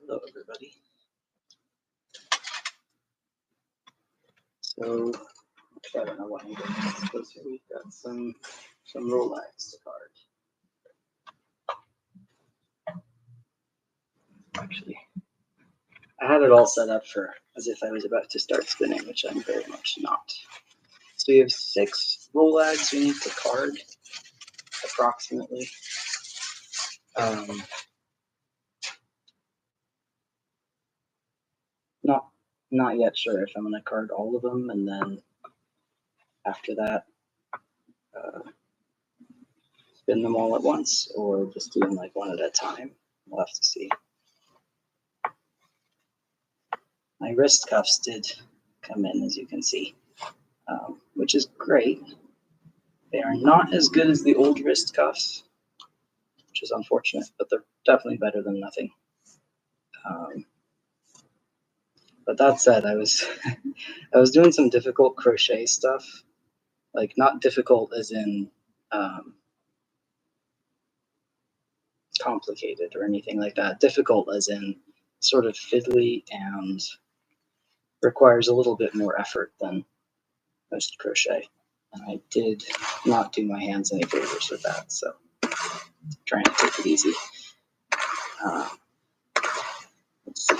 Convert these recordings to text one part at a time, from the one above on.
Hello, everybody. So, I don't know what I'm doing. Suppose here we've got some rolags to card. Actually, I had it all set up for as if I was about to start spinning, which I'm very much not. So we have 6 rolags we need to card, approximately. Not yet sure if I'm going to card all of them, and then after that, spin them all at once, or just do them like one at a time. We'll have to see. My wrist cuffs did come in, as you can see, which is great. They are not as good as the old wrist cuffs, which is unfortunate, but they're definitely better than nothing. But that said, I was I was doing some difficult crochet stuff, like not difficult as in complicated or anything like that. Difficult as in sort of fiddly and requires a little bit more effort than most crochet. And I did not do my hands any favors with that, so trying to take it easy. Let's see.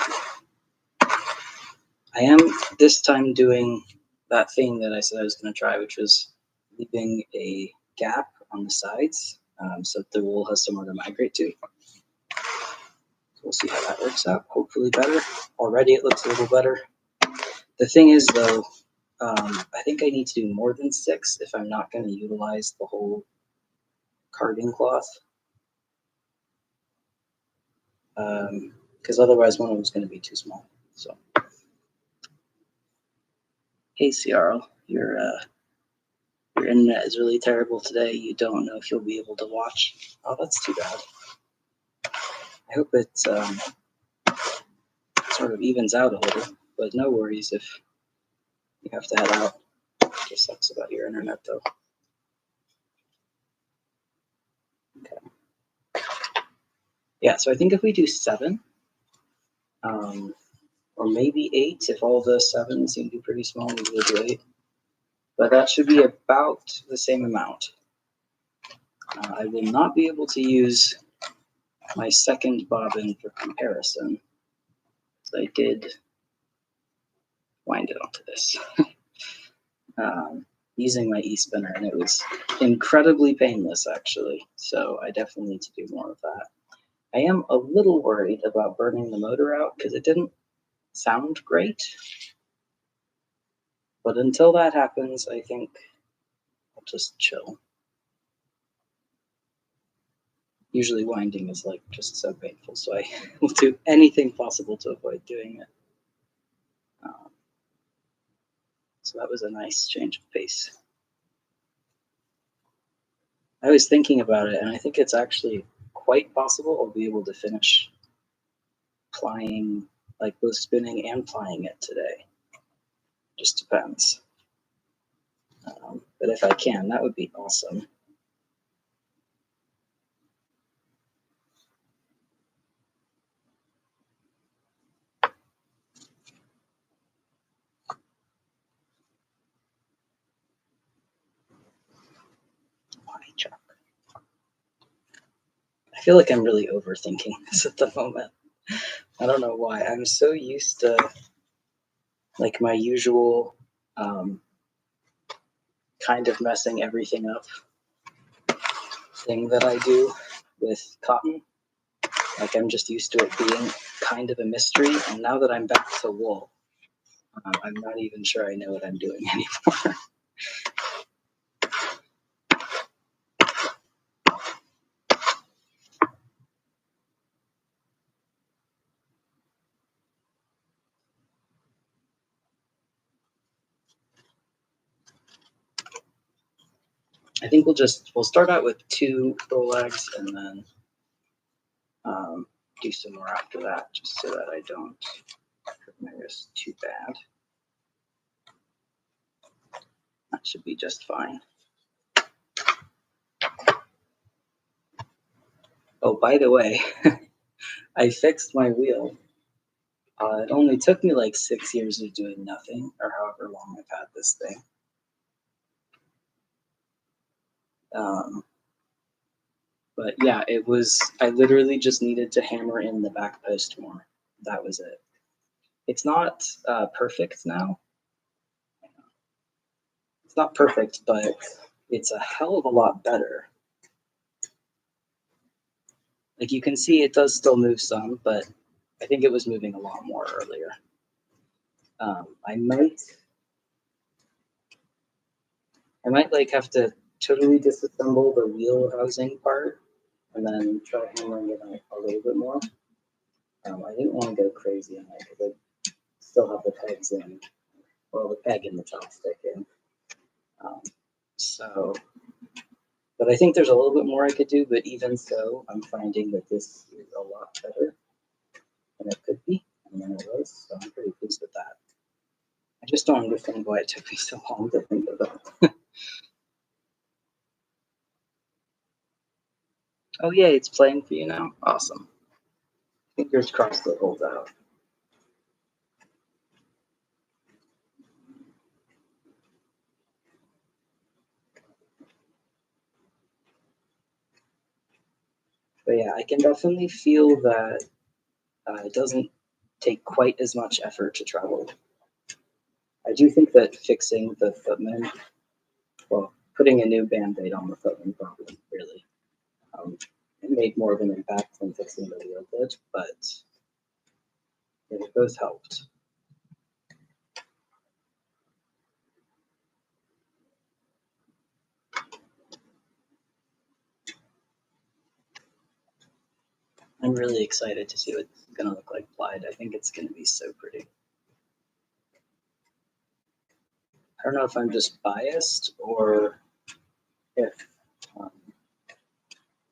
I am this time doing that thing that I said I was going to try, which was leaving a gap on the sides so that the wool has somewhere to migrate to. So we'll see how that works out. Hopefully better. Already it looks a little better. The thing is, though, I think I need to do more than 6 if I'm not going to utilize the whole carding cloth. Because otherwise one of them is going to be too small. So, hey, Ciarl, your internet is really terrible today. You don't know if you'll be able to watch. Oh, that's too bad. I hope it sort of evens out a little, but no worries if you have to head out. It just sucks about your internet, though. Okay. Yeah, so I think if we do 7, or maybe 8, if all the 7 seem to be pretty small, maybe we'll do 8. But that should be about the same amount. I will not be able to use my second bobbin for comparison. I did wind it onto this using my e-spinner, and it was incredibly painless, actually. So I definitely need to do more of that. I am a little worried about burning the motor out because it didn't sound great. But until that happens, I think I'll just chill. Usually winding is like just so painful, so I will do anything possible to avoid doing it. So that was a nice change of pace. I was thinking about it, and I think it's actually quite possible I'll be able to finish plying, like both spinning and plying it today. Just depends. But if I can, that would be awesome. Chuck. I feel like I'm really overthinking this at the moment. I don't know why. I'm so used to like my usual kind of messing everything up thing that I do with cotton. Like I'm just used to it being kind of a mystery, and now that I'm back to wool, I'm not even sure I know what I'm doing anymore. I think we'll start out with 2 rolags and then do some more after that, just so that I don't hurt my wrist too bad. That should be just fine. Oh, by the way, I fixed my wheel It only took me like 6 years of doing nothing, or however long I've had this thing. But yeah, I literally just needed to hammer in the back post more. That was it. It's not perfect now. It's not perfect, but it's a hell of a lot better. Like you can see, it does still move some, but I think it was moving a lot more earlier. I might like have to totally disassemble the wheel housing part and then try hammering it on a little bit more. I didn't want to go crazy on it because I still have the pegs in, well, the peg and the chopstick in. So, but I think there's a little bit more I could do, but even so, I'm finding that this is a lot better than it could be and than it was, so I'm pretty pleased with that. I just don't understand why it took me so long to think of that. Oh yeah, it's playing for you now? Awesome. Fingers crossed it holds out. But yeah, I can definitely feel that it doesn't take quite as much effort to travel. I do think that fixing the footman, well, putting a new band-aid on the footman probably really it made more of an impact than fixing the wheel did, but it both helped. I'm really excited to see what it's going to look like plied. I think it's going to be so pretty. I don't know if I'm just biased or if um,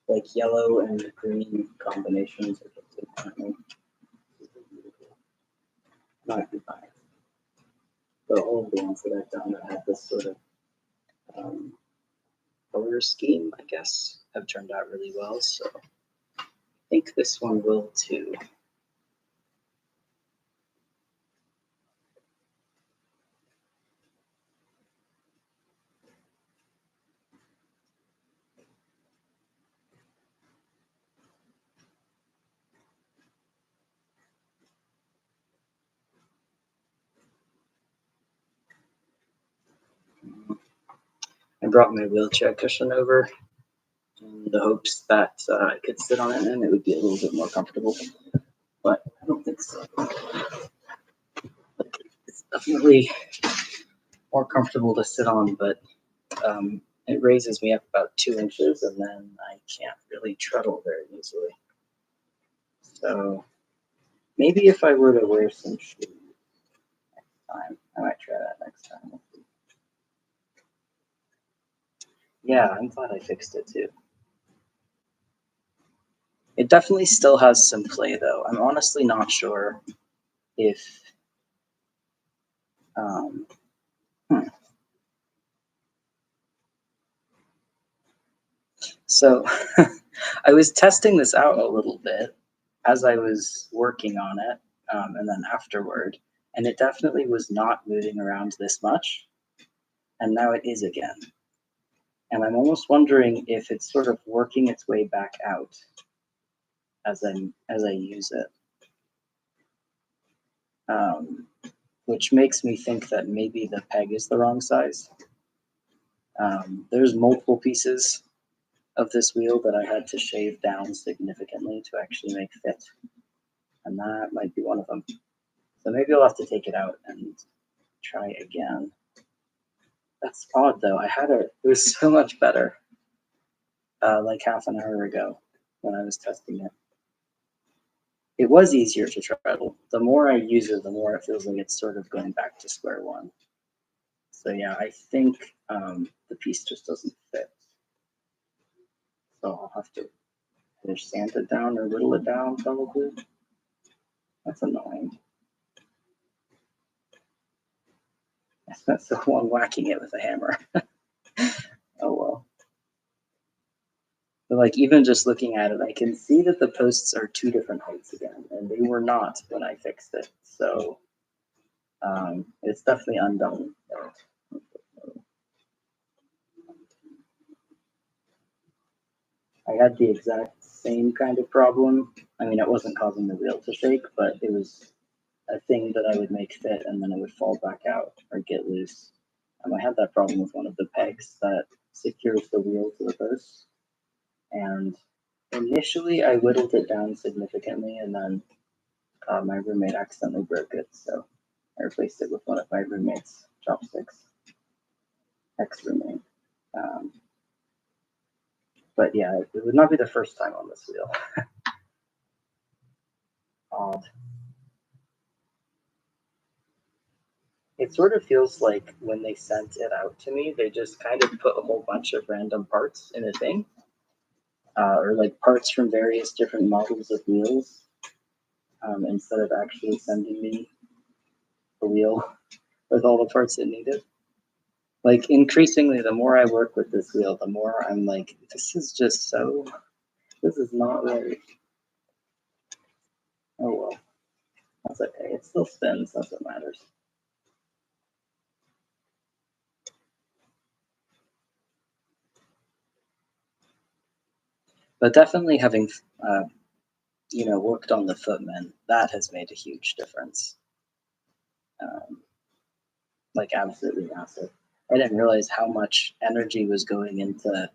like yellow and green combinations are just different. Not be biased. But all of the ones that I've done that have this sort of um, color scheme, I guess, have turned out really well. So I think this one will too. I brought my wheelchair cushion over in the hopes that I could sit on it and it would be a little bit more comfortable. But I don't think so. It's definitely more comfortable to sit on, but it raises me up about 2 inches and then I can't really treadle very easily. So maybe if I were to wear some shoes next time, I might try that next time. Yeah, I'm glad I fixed it too. It definitely still has some play though. I'm honestly not sure if um, hmm. So I was testing this out a little bit as I was working on it, and then afterward, and it definitely was not moving around this much, and now it is again. And I'm almost wondering if it's sort of working its way back out as I use it, um, which makes me think that maybe the peg is the wrong size. There's multiple pieces of this wheel that I had to shave down significantly to actually make fit, and that might be one of them. So maybe I'll have to take it out and try again. That's odd though. It was so much better like half an hour ago when I was testing it. It was easier to travel. The more I use it, the more it feels like it's sort of going back to square one. So yeah, I think the piece just doesn't fit. So I'll have to either sand it down or whittle it down probably. That's annoying. I spent so long whacking it with a hammer. Oh well. But like even just looking at it, I can see that the posts are two different heights again. and they were not when I fixed it. So it's definitely undone. I had the exact same kind of problem. I mean, it wasn't causing the wheel to shake, but it was a thing that I would make fit and then it would fall back out or get loose. I had that problem with one of the pegs that secures the wheel to the post. And initially, I whittled it down significantly, and then my roommate accidentally broke it, so I replaced it with one of my roommate's chopsticks, ex-roommate. But yeah, it would not be the first time on this wheel. Odd. It sort of feels like when they sent it out to me, they just kind of put a whole bunch of random parts in a thing, or like parts from various different models of wheels, instead of actually sending me the wheel with all the parts it needed. Like increasingly, the more I work with this wheel, the more I'm like, this is not right. Oh well, that's okay. It still spins. That's what matters. But definitely having, worked on the footman, that has made a huge difference. Like absolutely massive. I didn't realize how much energy was going into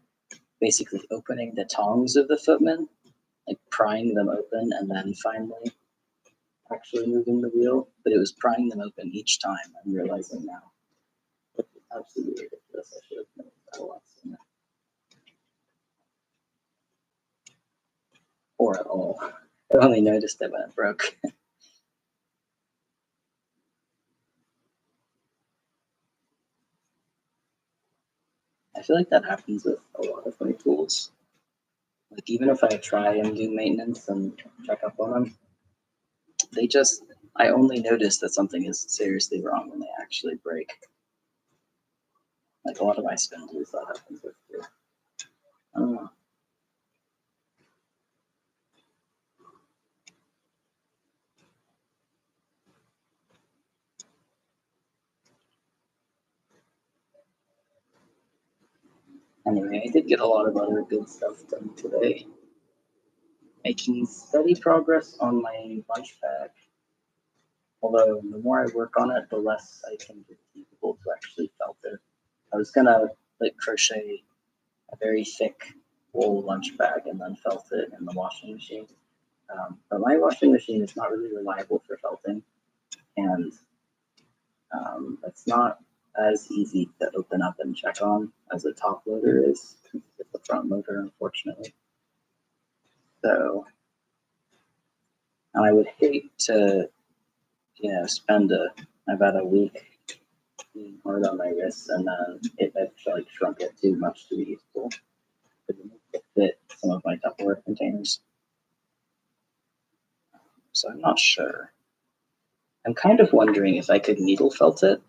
basically opening the tongs of the footman, like prying them open and then finally actually moving the wheel. But it was prying them open each time. I'm realizing now. It's absolutely ridiculous. I should have noticed that a lot sooner. Or at all. I only noticed it when it broke. I feel like that happens with a lot of my tools. Like even if I try and do maintenance and check up on them, I only notice that something is seriously wrong when they actually break. Like a lot of my spindles that happens with too. I don't know. Anyway, I did get a lot of other good stuff done today. Making steady progress on my lunch bag. Although the more I work on it, the less I can get people to actually felt it. I was gonna like crochet a very thick wool lunch bag and then felt it in the washing machine. But my washing machine is not really reliable for felting, and it's not as easy to open up and check on as a top loader is. It's a front loader, unfortunately. So, and I would hate to, spend about a week being hard on my wrists and then it like shrunk it too much to be useful. It would fit some of my Tupperware containers. So I'm not sure. I'm kind of wondering if I could needle felt it,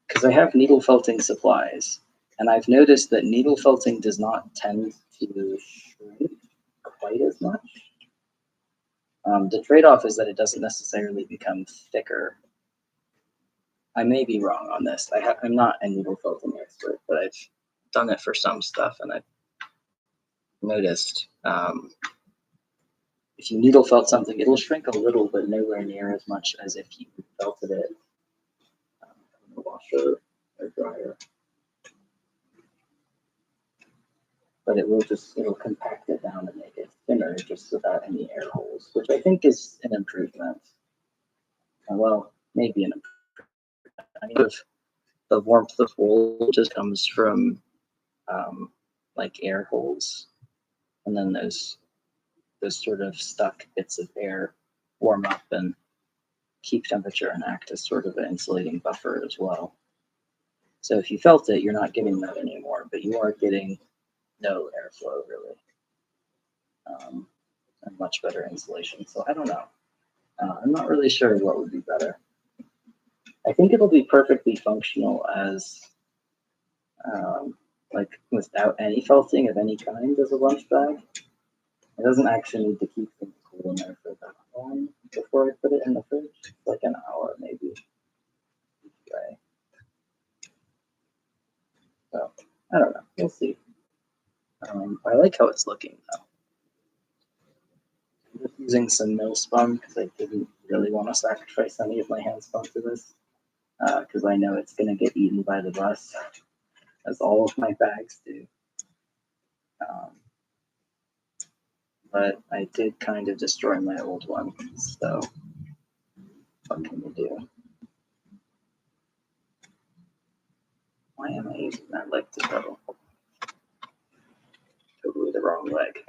because I have needle felting supplies, and I've noticed that needle felting does not tend to shrink quite as much. The trade-off is that it doesn't necessarily become thicker. I may be wrong on this. I'm not a needle felting expert, but I've done it for some stuff, and I've noticed if you needle felt something, it'll shrink a little, but nowhere near as much as if you felted it in the washer or dryer. But it'll compact it down and make it thinner just without any air holes, which I think is an improvement. Well, maybe an improvement. I mean, the warmth of wool just comes from like air holes, and then those sort of stuck bits of air warm up and keep temperature and act as sort of an insulating buffer as well. So if you felt it, you're not getting that anymore, but you are getting no airflow really, and much better insulation. So I don't know. I'm not really sure what would be better. I think it'll be perfectly functional as like without any felting of any kind as a lunch bag. It doesn't actually need to keep things cool in there for that long before I put it in the fridge. Like an hour maybe. Right. So I don't know. We'll see. I like how it's looking though. I'm just using some mill spun because I didn't really want to sacrifice any of my hand spun for this. Because I know it's going to get eaten by the bus, as all of my bags do. But I did kind of destroy my old one, so what can you do? Why am I using that leg to pedal? Totally the wrong leg.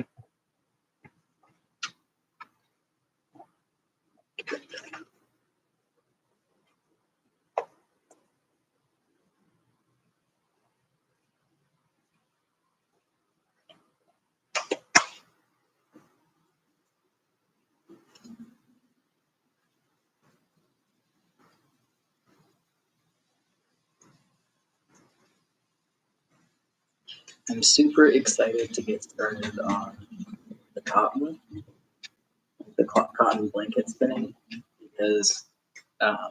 I'm super excited to get started on the cotton blanket spinning, because I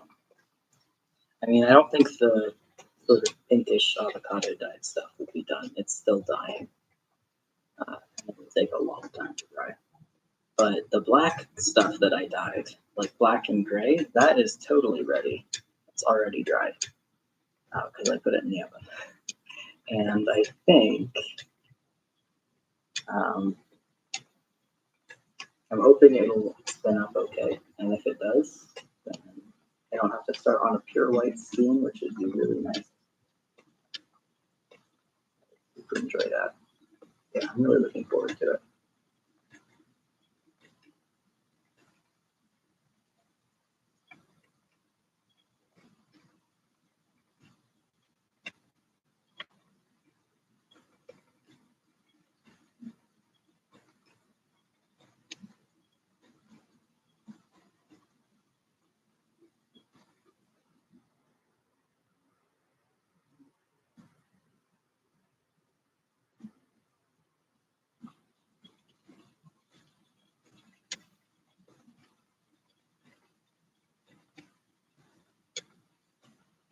mean, I don't think the sort of pinkish avocado dyed stuff will be done. It's still dying. And it will take a long time to dry. But the black stuff that I dyed, like black and gray, that is totally ready. It's already dried because I put it in the oven. And I think I'm hoping it'll spin up okay. And if it does, then I don't have to start on a pure white steam, which would be really nice. Super enjoy that. Yeah, I'm really looking forward to it.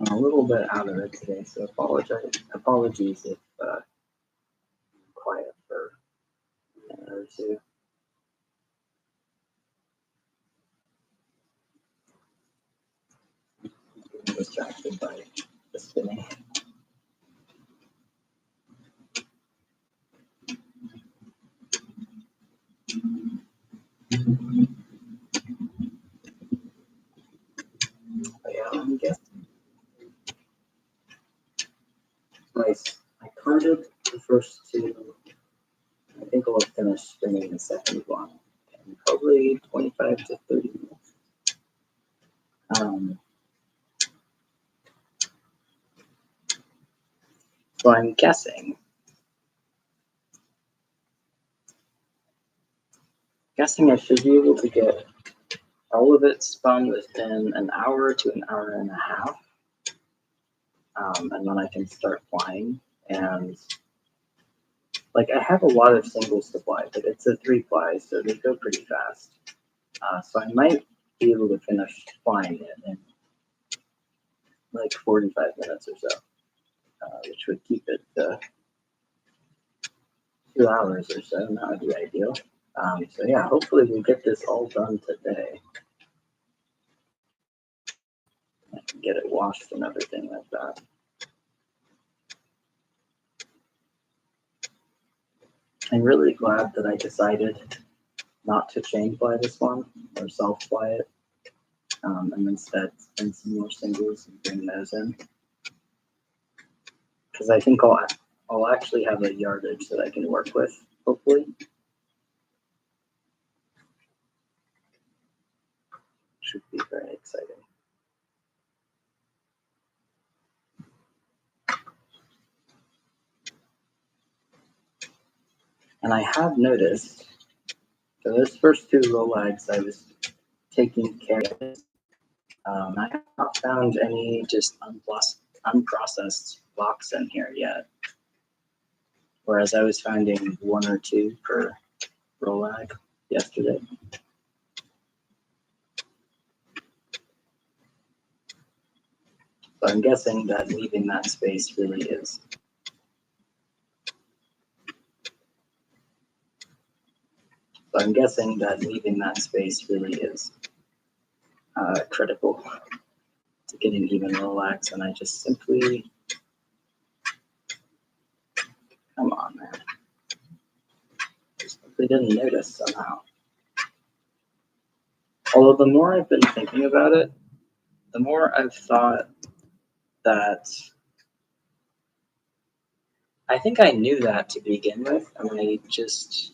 I'm a little bit out of it today, so apologies if I'm quiet for a minute or two. I'm distracted by the spinning. But yeah, let me guess. Nice. I carded the first two. I think I'll finish spinning the second one in probably 25 to 30 minutes. So I'm guessing I should be able to get all of it spun within an hour to an hour and a half. And then I can start plying. And like I have a lot of singles to ply, but it's a 3-ply, so they go pretty fast. So I might be able to finish plying it in like 45 minutes or so, which would keep it 2 hours or so. That would be ideal. So yeah, hopefully we'll get this all done today. I can get it washed and everything like that. I'm really glad that I decided not to chain ply this one or self ply it, and instead spin some more singles and bring those in. Because I think I'll actually have a yardage that I can work with, hopefully. Should be very exciting. And I have noticed, for those first 2 rolags I was taking care of, I have not found any just unprocessed blocks in here yet. Whereas I was finding 1 or 2 per rolag yesterday. So I'm guessing that leaving that space really is. So I'm guessing that leaving that space really is critical to getting even rolags, and I just simply, come on, man. Just simply didn't notice somehow. Although the more I've been thinking about it, the more I've thought that I think I knew that to begin with, and I just,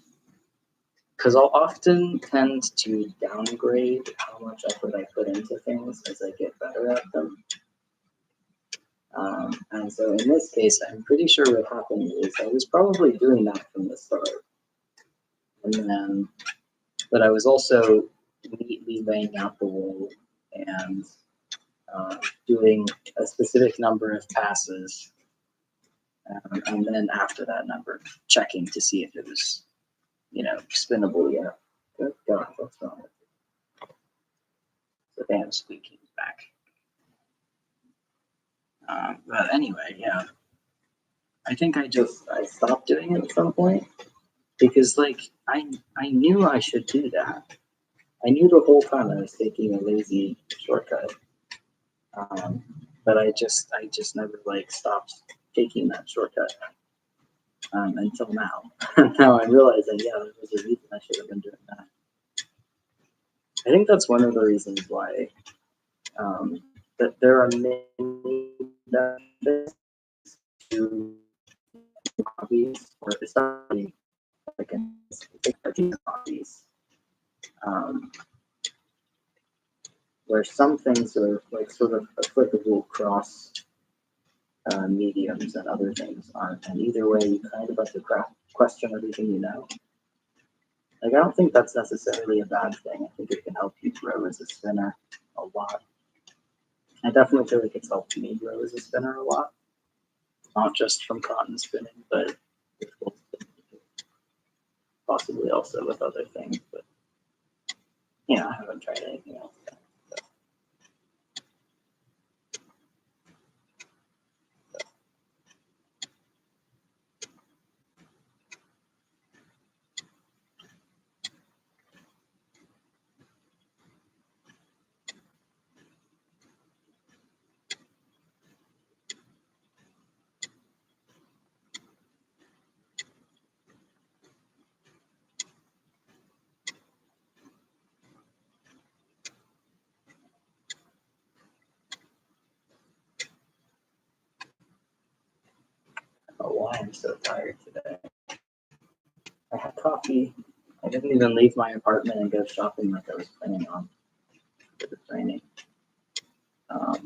because I'll often tend to downgrade how much effort I put into things as I get better at them. And so in this case, I'm pretty sure what happened is I was probably doing that from the start. And then, but I was also neatly laying out the wool and doing a specific number of passes. And then after that number, checking to see if it was, spinnable yet. Good God, what's wrong with it? The damn squeaky back. But anyway, yeah. I think I stopped doing it at some point because I knew I should do that. I knew the whole time I was taking a lazy shortcut. But I just never stopped taking that shortcut until now. Now I'm realizing, yeah, there was a reason I should have been doing that. I think that's one of the reasons why that there are many benefits to hobbies, or especially in hobbies, where some things are sort of applicable across mediums and other things aren't. And either way, you kind of have to question everything you know. I don't think that's necessarily a bad thing. I think it can help you grow as a spinner a lot. I definitely feel like it's helped me grow as a spinner a lot. Not just from cotton spinning, but with wool spinning, possibly also with other things. But I haven't tried anything else. Oh, why I'm so tired today. I had coffee. I didn't even leave my apartment and go shopping like I was planning on for the training. I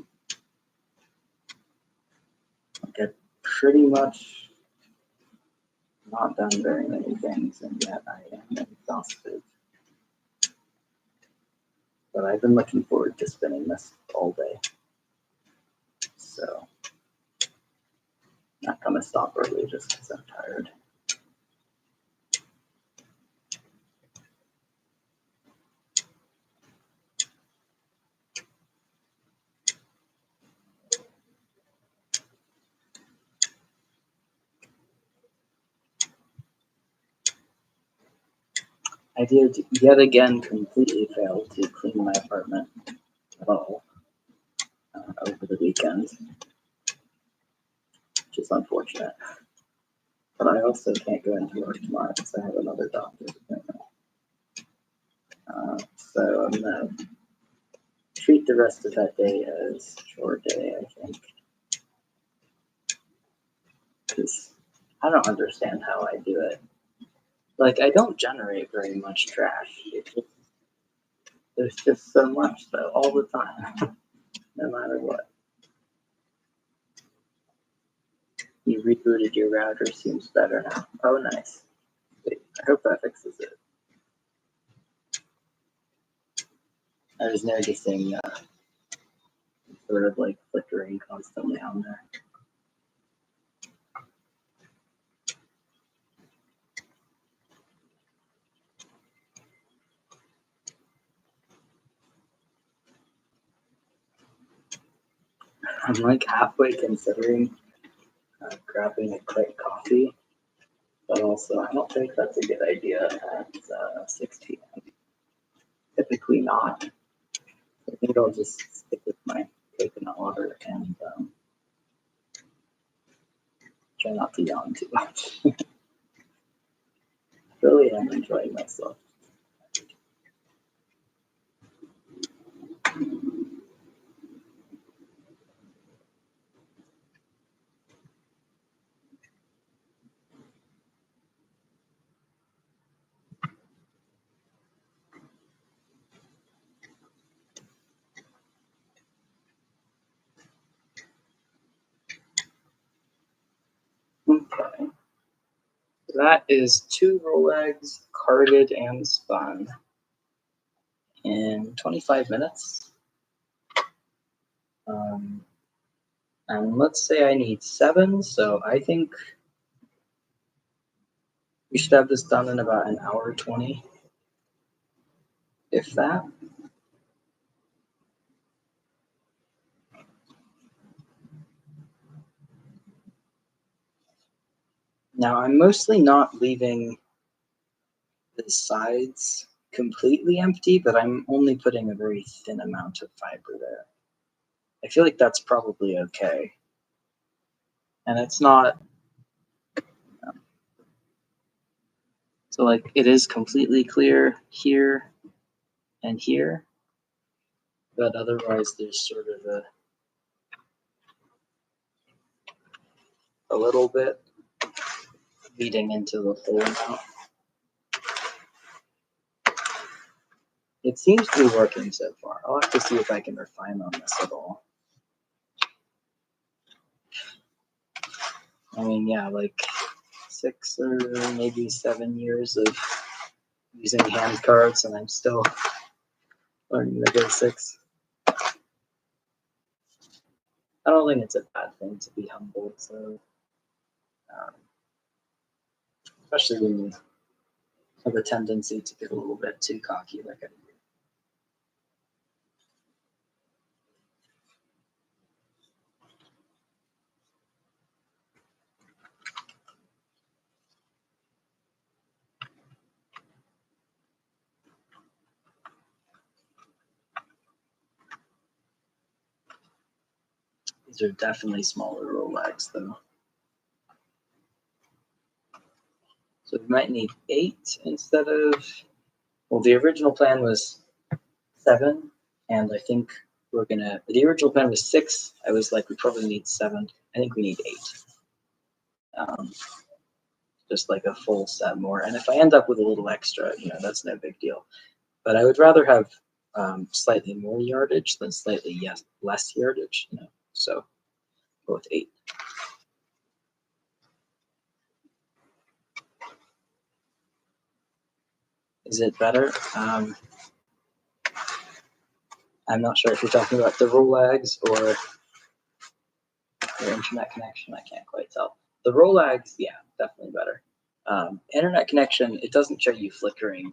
pretty much not done very many things, and yet I am exhausted. But I've been looking forward to spinning this all day. So, not gonna stop early just because I'm tired. I did yet again completely fail to clean my apartment at all over the weekend, which is unfortunate. But I also can't go into work tomorrow because I have another doctor's appointment. So I'm gonna treat the rest of that day as a chore day, I think. Because I don't understand how I do it. I don't generate very much trash. There's just so much, though, all the time, no matter what. You rebooted your router, seems better now. Oh, nice. Wait, I hope that fixes it. I was noticing sort of flickering constantly on there. I'm like halfway considering grabbing a quick coffee, but also I don't think that's a good idea at 6 p.m. Typically not. I think I'll just stick with my coconut water and try not to yawn too much. Really am enjoying myself. Okay. That is 2 rolags carded and spun in 25 minutes. And let's say I need 7, so I think we should have this done in about an hour 20, if that. Now, I'm mostly not leaving the sides completely empty, but I'm only putting a very thin amount of fiber there. I feel like that's probably okay. And it's not, so like it is completely clear here and here, but otherwise there's sort of a little bit leading into the full amount. It seems to be working so far. I'll have to see if I can refine on this at all. I mean, yeah, like 6 or maybe 7 years of using hand cards, and I'm still learning the basics. I don't think it's a bad thing to be humbled, so especially when you have a tendency to get a little bit too cocky like I do. These are definitely smaller rolags, though. So we might need 8 instead of, well, the original plan was 7, and I think the original plan was 6. I was like, we probably need 7. I think we need 8. Just like a full set more. And if I end up with a little extra, that's no big deal. But I would rather have slightly more yardage than slightly less yardage, So go with 8. Is it better? I'm not sure if you're talking about the rolags or your internet connection. I can't quite tell. The rolags, yeah, definitely better. Internet connection, it doesn't show you flickering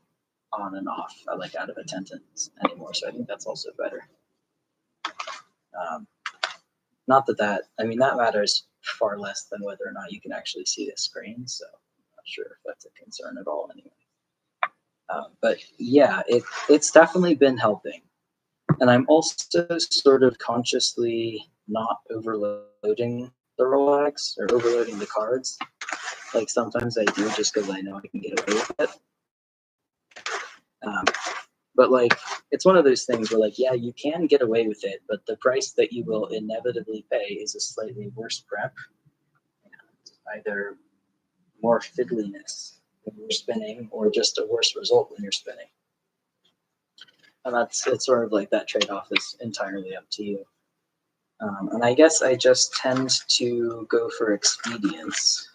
on and off like out of attendance anymore, so I think that's also better. Not that matters far less than whether or not you can actually see the screen, so I'm not sure if that's a concern at all anyway. But yeah, it's definitely been helping. And I'm also sort of consciously not overloading the rolags or overloading the cards. Like sometimes I do just because I know I can get away with it. But like it's one of those things where like, yeah, you can get away with it, but the price that you will inevitably pay is a slightly worse prep, and either more fiddliness when you're spinning or just a worse result when you're spinning. And it's sort of like that trade-off is entirely up to you. And I guess I just tend to go for expedience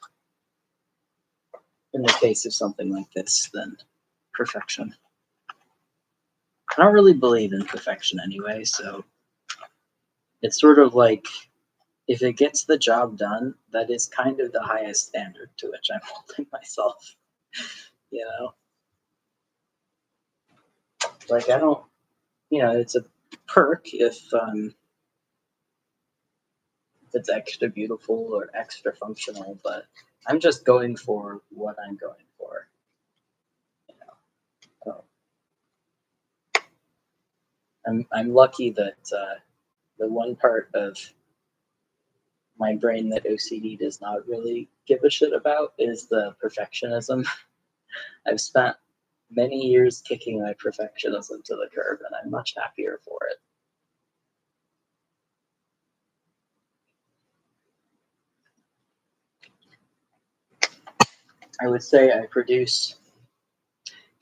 in the case of something like this than perfection. I don't really believe in perfection anyway, so it's sort of like if it gets the job done, that is kind of the highest standard to which I'm holding myself. Like I don't, it's a perk if it's extra beautiful or extra functional, but I'm just going for what I'm going for. You know, so I'm lucky that the one part of my brain that OCD does not really give a shit about is the perfectionism. I've spent many years kicking my perfectionism to the curb, and I'm much happier for it. I would say I produce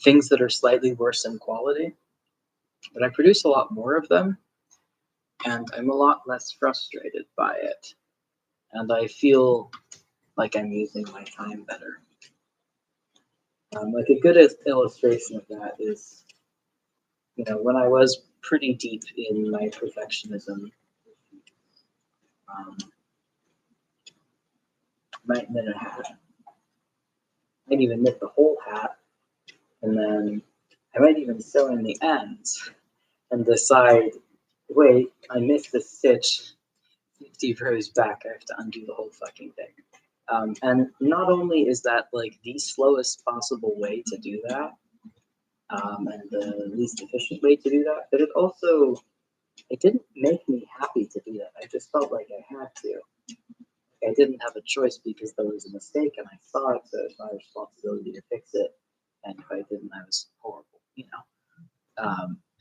things that are slightly worse in quality, but I produce a lot more of them, and I'm a lot less frustrated by it. And I feel like I'm using my time better. Like a good illustration of that is, when I was pretty deep in my perfectionism, might knit a hat. Might even knit the whole hat, and then I might even sew in the ends and decide, wait, I missed the stitch 50 rows back. I have to undo the whole fucking thing. And not only is that like the slowest possible way to do that, and the least efficient way to do that, but it didn't make me happy to do that. I just felt like I had to. I didn't have a choice because there was a mistake and I saw it, so it's my responsibility to fix it. And if I didn't, I was horrible,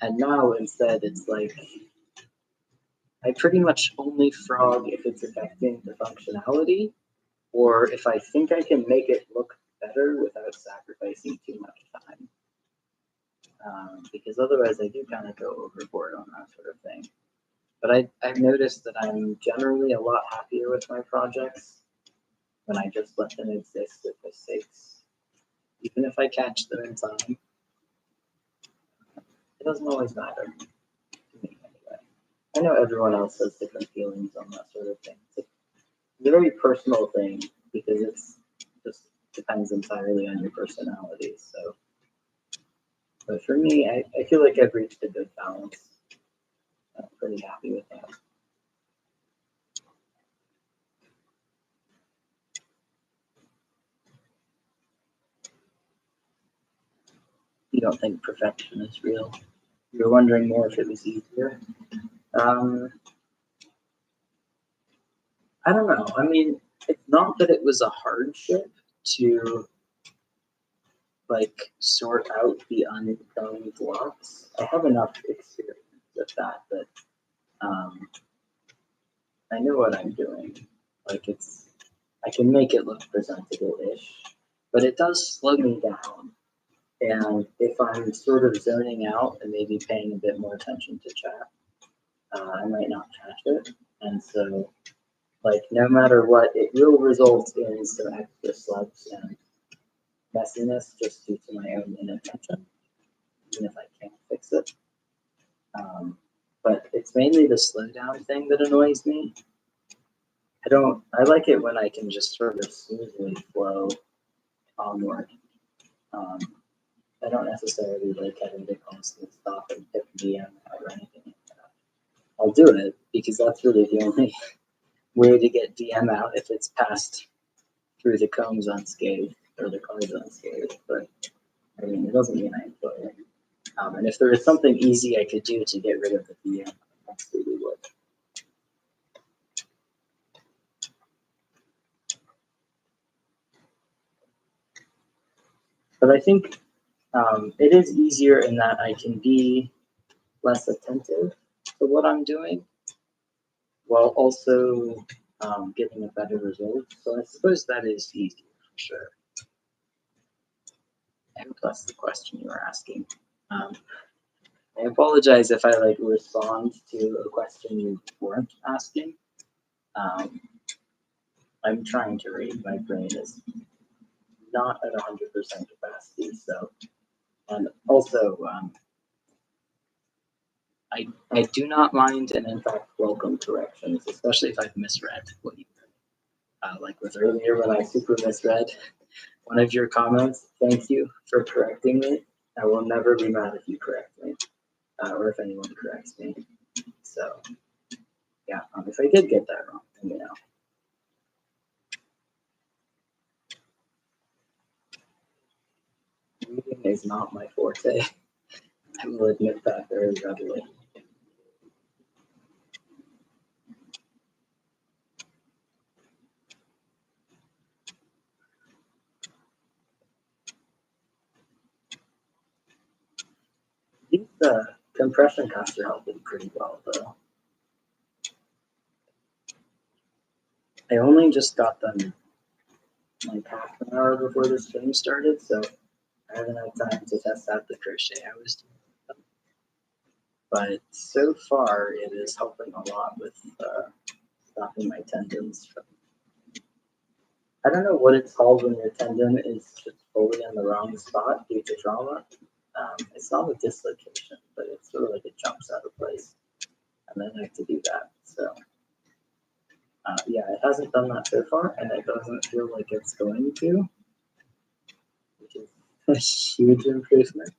And now instead, it's like I pretty much only frog if it's affecting the functionality, or if I think I can make it look better without sacrificing too much time. Because otherwise, I do kind of go overboard on that sort of thing. But I've noticed that I'm generally a lot happier with my projects when I just let them exist with mistakes. Even if I catch them in time, it doesn't always matter to me anyway. I know everyone else has different feelings on that sort of thing. It's a very personal thing because it's just depends entirely on your personality. So, but for me, I feel like I've reached a good balance. I'm pretty happy with that. You don't think perfection is real? You're wondering more if it was easier? I don't know. I mean, it's not that it was a hardship to like sort out the unknown blocks. I have enough experience with that I know what I'm doing. Like I can make it look presentable-ish, but it does slow me down. And if I'm sort of zoning out and maybe paying a bit more attention to chat, I might not catch it. And so, like, no matter what, it will result in some extra slubs and messiness just due to my own inattention, even if I can't fix it. But it's mainly the slowdown thing that annoys me. I like it when I can just sort of smoothly flow onward. I don't necessarily like having to constantly stop and pick DM out or anything like that. I'll do it because that's really the only way to get DM out if it's passed through the combs unscathed or the cards unscathed. But I mean, it doesn't mean I enjoy it. And if there is something easy I could do to get rid of the DM, I absolutely would. But I think it is easier in that I can be less attentive to what I'm doing while also getting a better result. So I suppose that is easier for sure. I hope that's the question you were asking. I apologize if I like respond to a question you weren't asking. I'm trying to read. My brain is not at 100% capacity. So, and also, I do not mind and in fact welcome corrections, especially if I've misread what you read. Like with earlier when I super misread one of your comments. Thank you for correcting me. I will never be mad if you correct me, or if anyone corrects me. So, yeah, if I did get that wrong, let me know. Reading is not my forte. I will admit that very readily. These compression cups are helping pretty well, though. I only just got them like half an hour before the stream started, so I haven't had time to test out the crochet I was doing. But so far, it is helping a lot with stopping my tendons from. I don't know what it's called when your tendon is just fully in the wrong spot due to trauma. It's not a dislocation, but it's sort of like it jumps out of place. And then I have to do that. So, yeah, it hasn't done that so far, and it doesn't feel like it's going to, which is a huge improvement.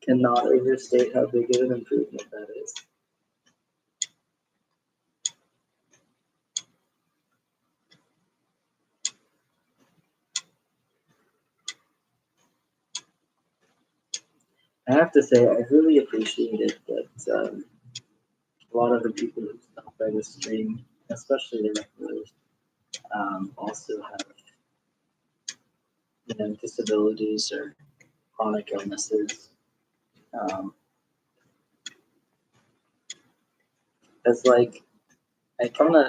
Cannot overstate how big of an improvement that is. I have to say, I really appreciated that a lot of the people who stop by the stream, especially the regulars, also have disabilities or chronic illnesses. As like,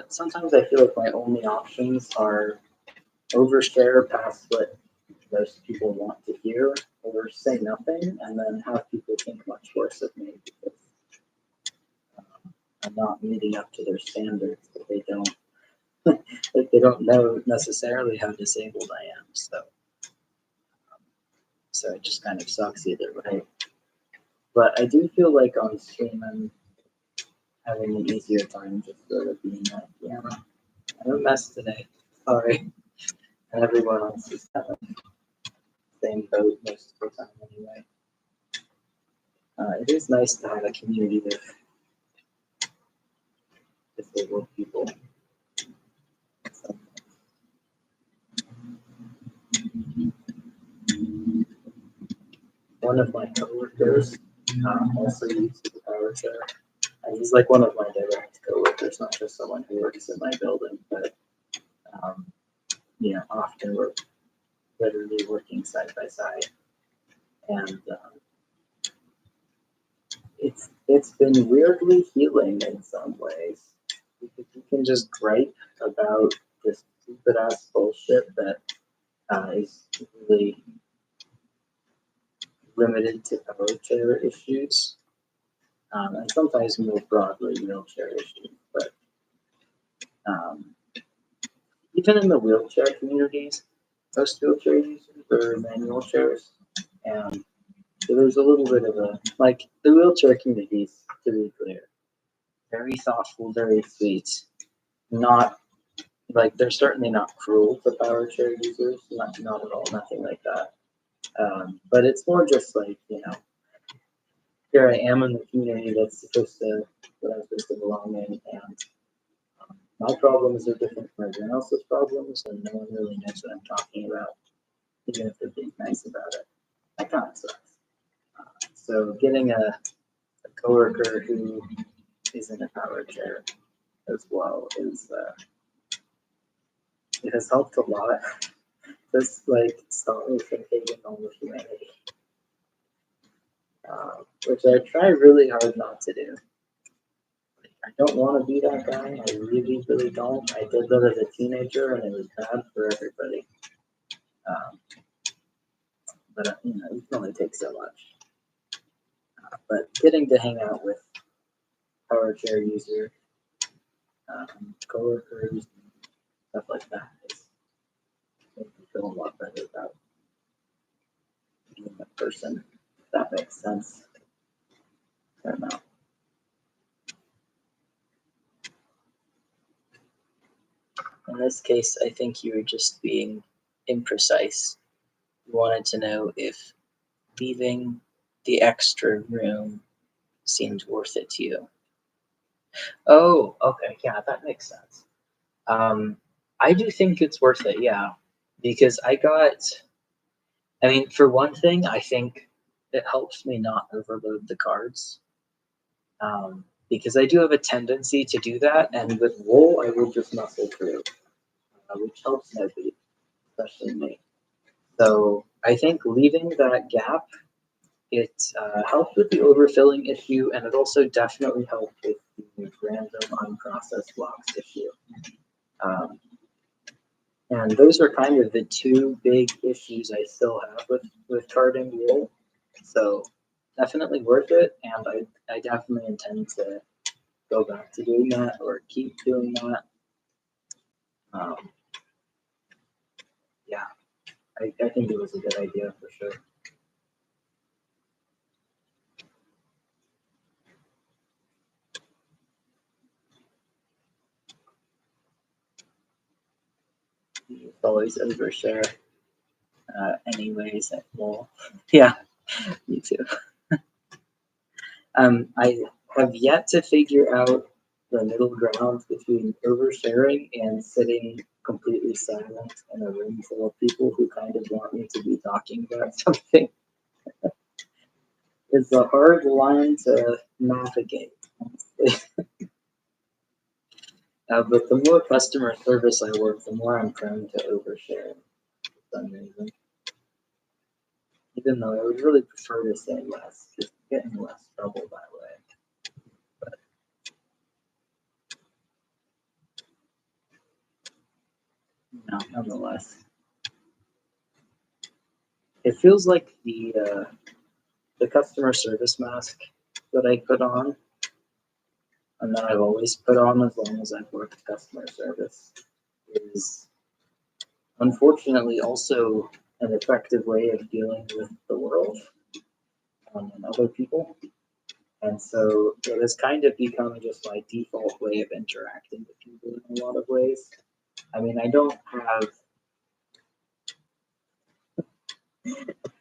sometimes I feel like my only options are overshare past what most people want to hear, or say nothing, and then have people think much worse of me because I'm not meeting up to their standards, but they don't. Like they don't know necessarily how disabled I am, so it just kind of sucks either way. But I do feel like on stream I'm having an easier time just sort of being like, yeah, I'm a mess today. Sorry. And everyone else is kind of the same boat most of the time anyway. It is nice to have a community of disabled people. So, one of my coworkers also uses the power chair. And he's like one of my direct coworkers, not just someone who works in my building, but often we're literally working side by side. And it's been weirdly healing in some ways because you can just gripe about this stupid ass bullshit that is really limited to power chair issues, and sometimes more broadly wheelchair issues. But even in the wheelchair communities, most wheelchair users are manual chairs, and so there's a little bit of a like the wheelchair communities, to be clear, very thoughtful, very sweet. Not like they're certainly not cruel to power chair users, not at all, nothing like that. But it's more just like here I am in the community that I'm supposed to belong in, and my problems are different from everyone else's problems, and no one really knows what I'm talking about, even if they're being nice about it. That kind of sucks. So getting a coworker who is in a power chair as well is it has helped a lot. Just like stop me from taking on with humanity, which I try really hard not to do. I don't want to be that guy. I really, really don't. I did that as a teenager, and it was bad for everybody. But you can only take so much. But getting to hang out with power chair users, coworkers, stuff like that is makes me feel a lot better about being a person. If that makes sense. I don't know. In this case, I think you were just being imprecise. You wanted to know if leaving the extra room seemed worth it to you. Oh, okay, yeah, that makes sense. I do think it's worth it, yeah, because I mean, for one thing, I think it helps me not overload the cards, because I do have a tendency to do that, and with wool, I will just muscle through, which helps nobody, especially me. So I think leaving that gap, it helped with the overfilling issue, and it also definitely helped with the random unprocessed blocks issue. Um, and those are kind of the two big issues I still have with carding wool. So definitely worth it, and I definitely intend to go back to doing that or keep doing that. Um, yeah, I think it was a good idea for sure. You always overshare, anyways. Well, yeah, me too. I have yet to figure out the middle ground between oversharing and sitting completely silent in a room full of people who kind of want me to be talking about something. It's a hard line to navigate. But the more customer service I work, the more I'm prone to overshare for some reason. Even though I would really prefer to say less, just get in less trouble that way. But no, nonetheless, it feels like the customer service mask that I put on, and that I've always put on as long as I've worked customer service, is unfortunately also an effective way of dealing with the world, and other people. And so it has kind of become just my default way of interacting with people in a lot of ways. I mean, I don't have,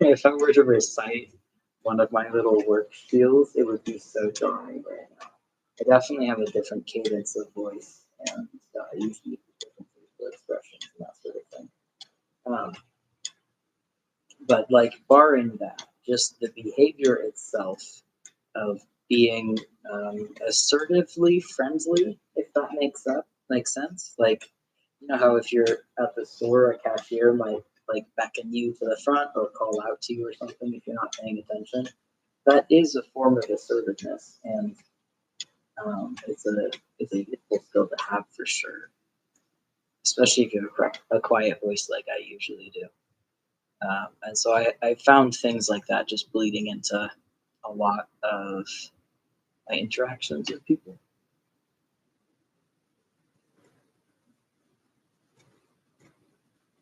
if I were to recite one of my little work skills, it would be so jarring right now. I definitely have a different cadence of voice, and I usually use different facial expressions and that sort of thing. Um, but like barring that, just the behavior itself of being assertively friendly, if that makes sense. Like, you know how if you're at the store, a cashier might like beckon you to the front or call out to you or something if you're not paying attention. That is a form of assertiveness, and it's a useful skill to have for sure, especially if you have a quiet voice like I usually do. And so I found things like that just bleeding into a lot of my interactions with people.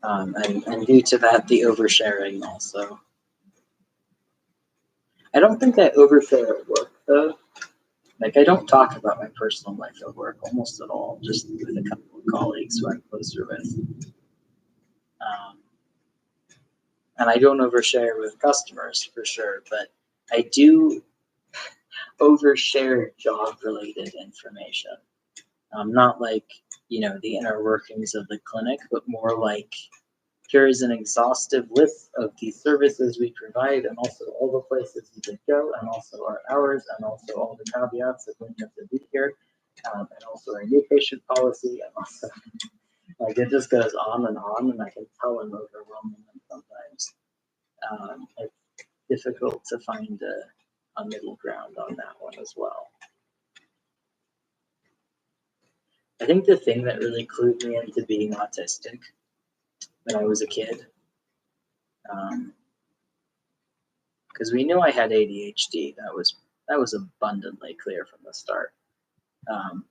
And due to that, the oversharing also. I don't think I overshare at work though. Like I don't talk about my personal life at work almost at all, just with a couple of colleagues who I'm closer with. Um, and I don't overshare with customers for sure, but I do overshare job related information. Not like, the inner workings of the clinic, but more like here is an exhaustive list of the services we provide and also all the places you can go and also our hours and also all the caveats of when you have to be here, and also our new patient policy, and also like it just goes on and I can tell I'm overwhelming them sometimes. It's difficult to find a middle ground on that one as well. I think the thing that really clued me into being autistic when I was a kid, because we knew I had ADHD. That was abundantly clear from the start.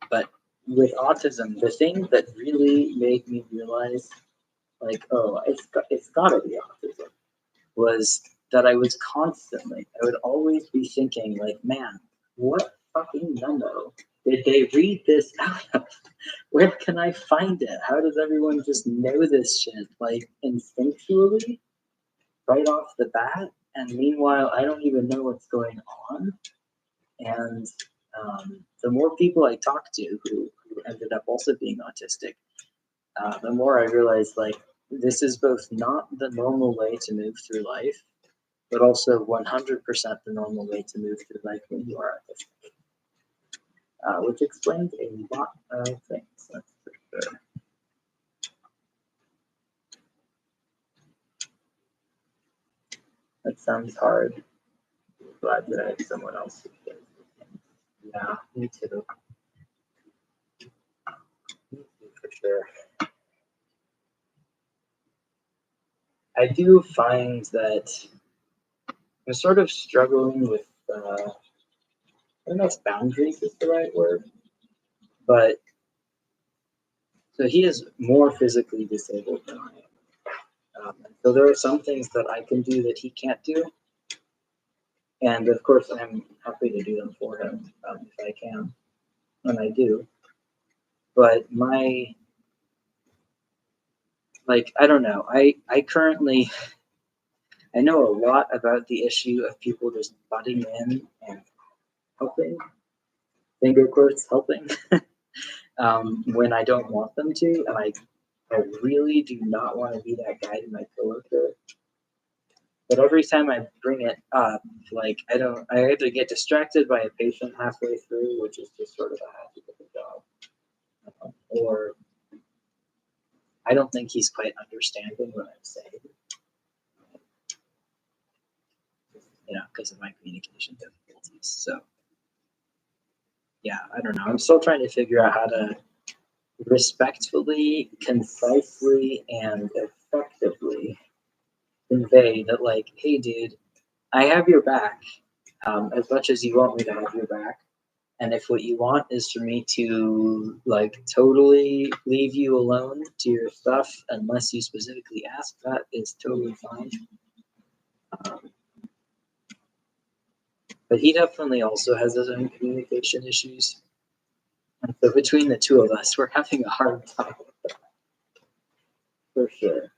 But with autism, the thing that really made me realize, like, oh, it's gotta be autism, was that I would always be thinking, like, man, what fucking memo did they read this out of? Where can I find it? How does everyone just know this shit, like, instinctually, right off the bat? And meanwhile, I don't even know what's going on. And the more people I talked to who ended up also being autistic, the more I realize like this is both not the normal way to move through life, but also 100% the normal way to move through life when you are autistic, which explains a lot of things, that's for sure. That sounds hard. Glad that I have someone else who can. Yeah, me too. Me too, for sure. I do find that I'm sort of struggling with, I don't know if boundaries is the right word, but so he is more physically disabled than I am. So there are some things that I can do that he can't do. And of course, I'm happy to do them for him if I can, and I do. But I don't know. I currently, I know a lot about the issue of people just butting in and helping, finger quotes, helping, when I don't want them to. And I really do not want to be that guy to my coworker. But every time I bring it up, like I either get distracted by a patient halfway through, which is just sort of a half of the job, or I don't think he's quite understanding what I'm saying, because of my communication difficulties. So yeah, I don't know. I'm still trying to figure out how to respectfully, concisely, and effectively convey that, like, hey, dude, I have your back as much as you want me to have your back. And if what you want is for me to, like, totally leave you alone to your stuff, unless you specifically ask, that is totally fine. But he definitely also has his own communication issues. And so between the two of us, we're having a hard time with that, for sure.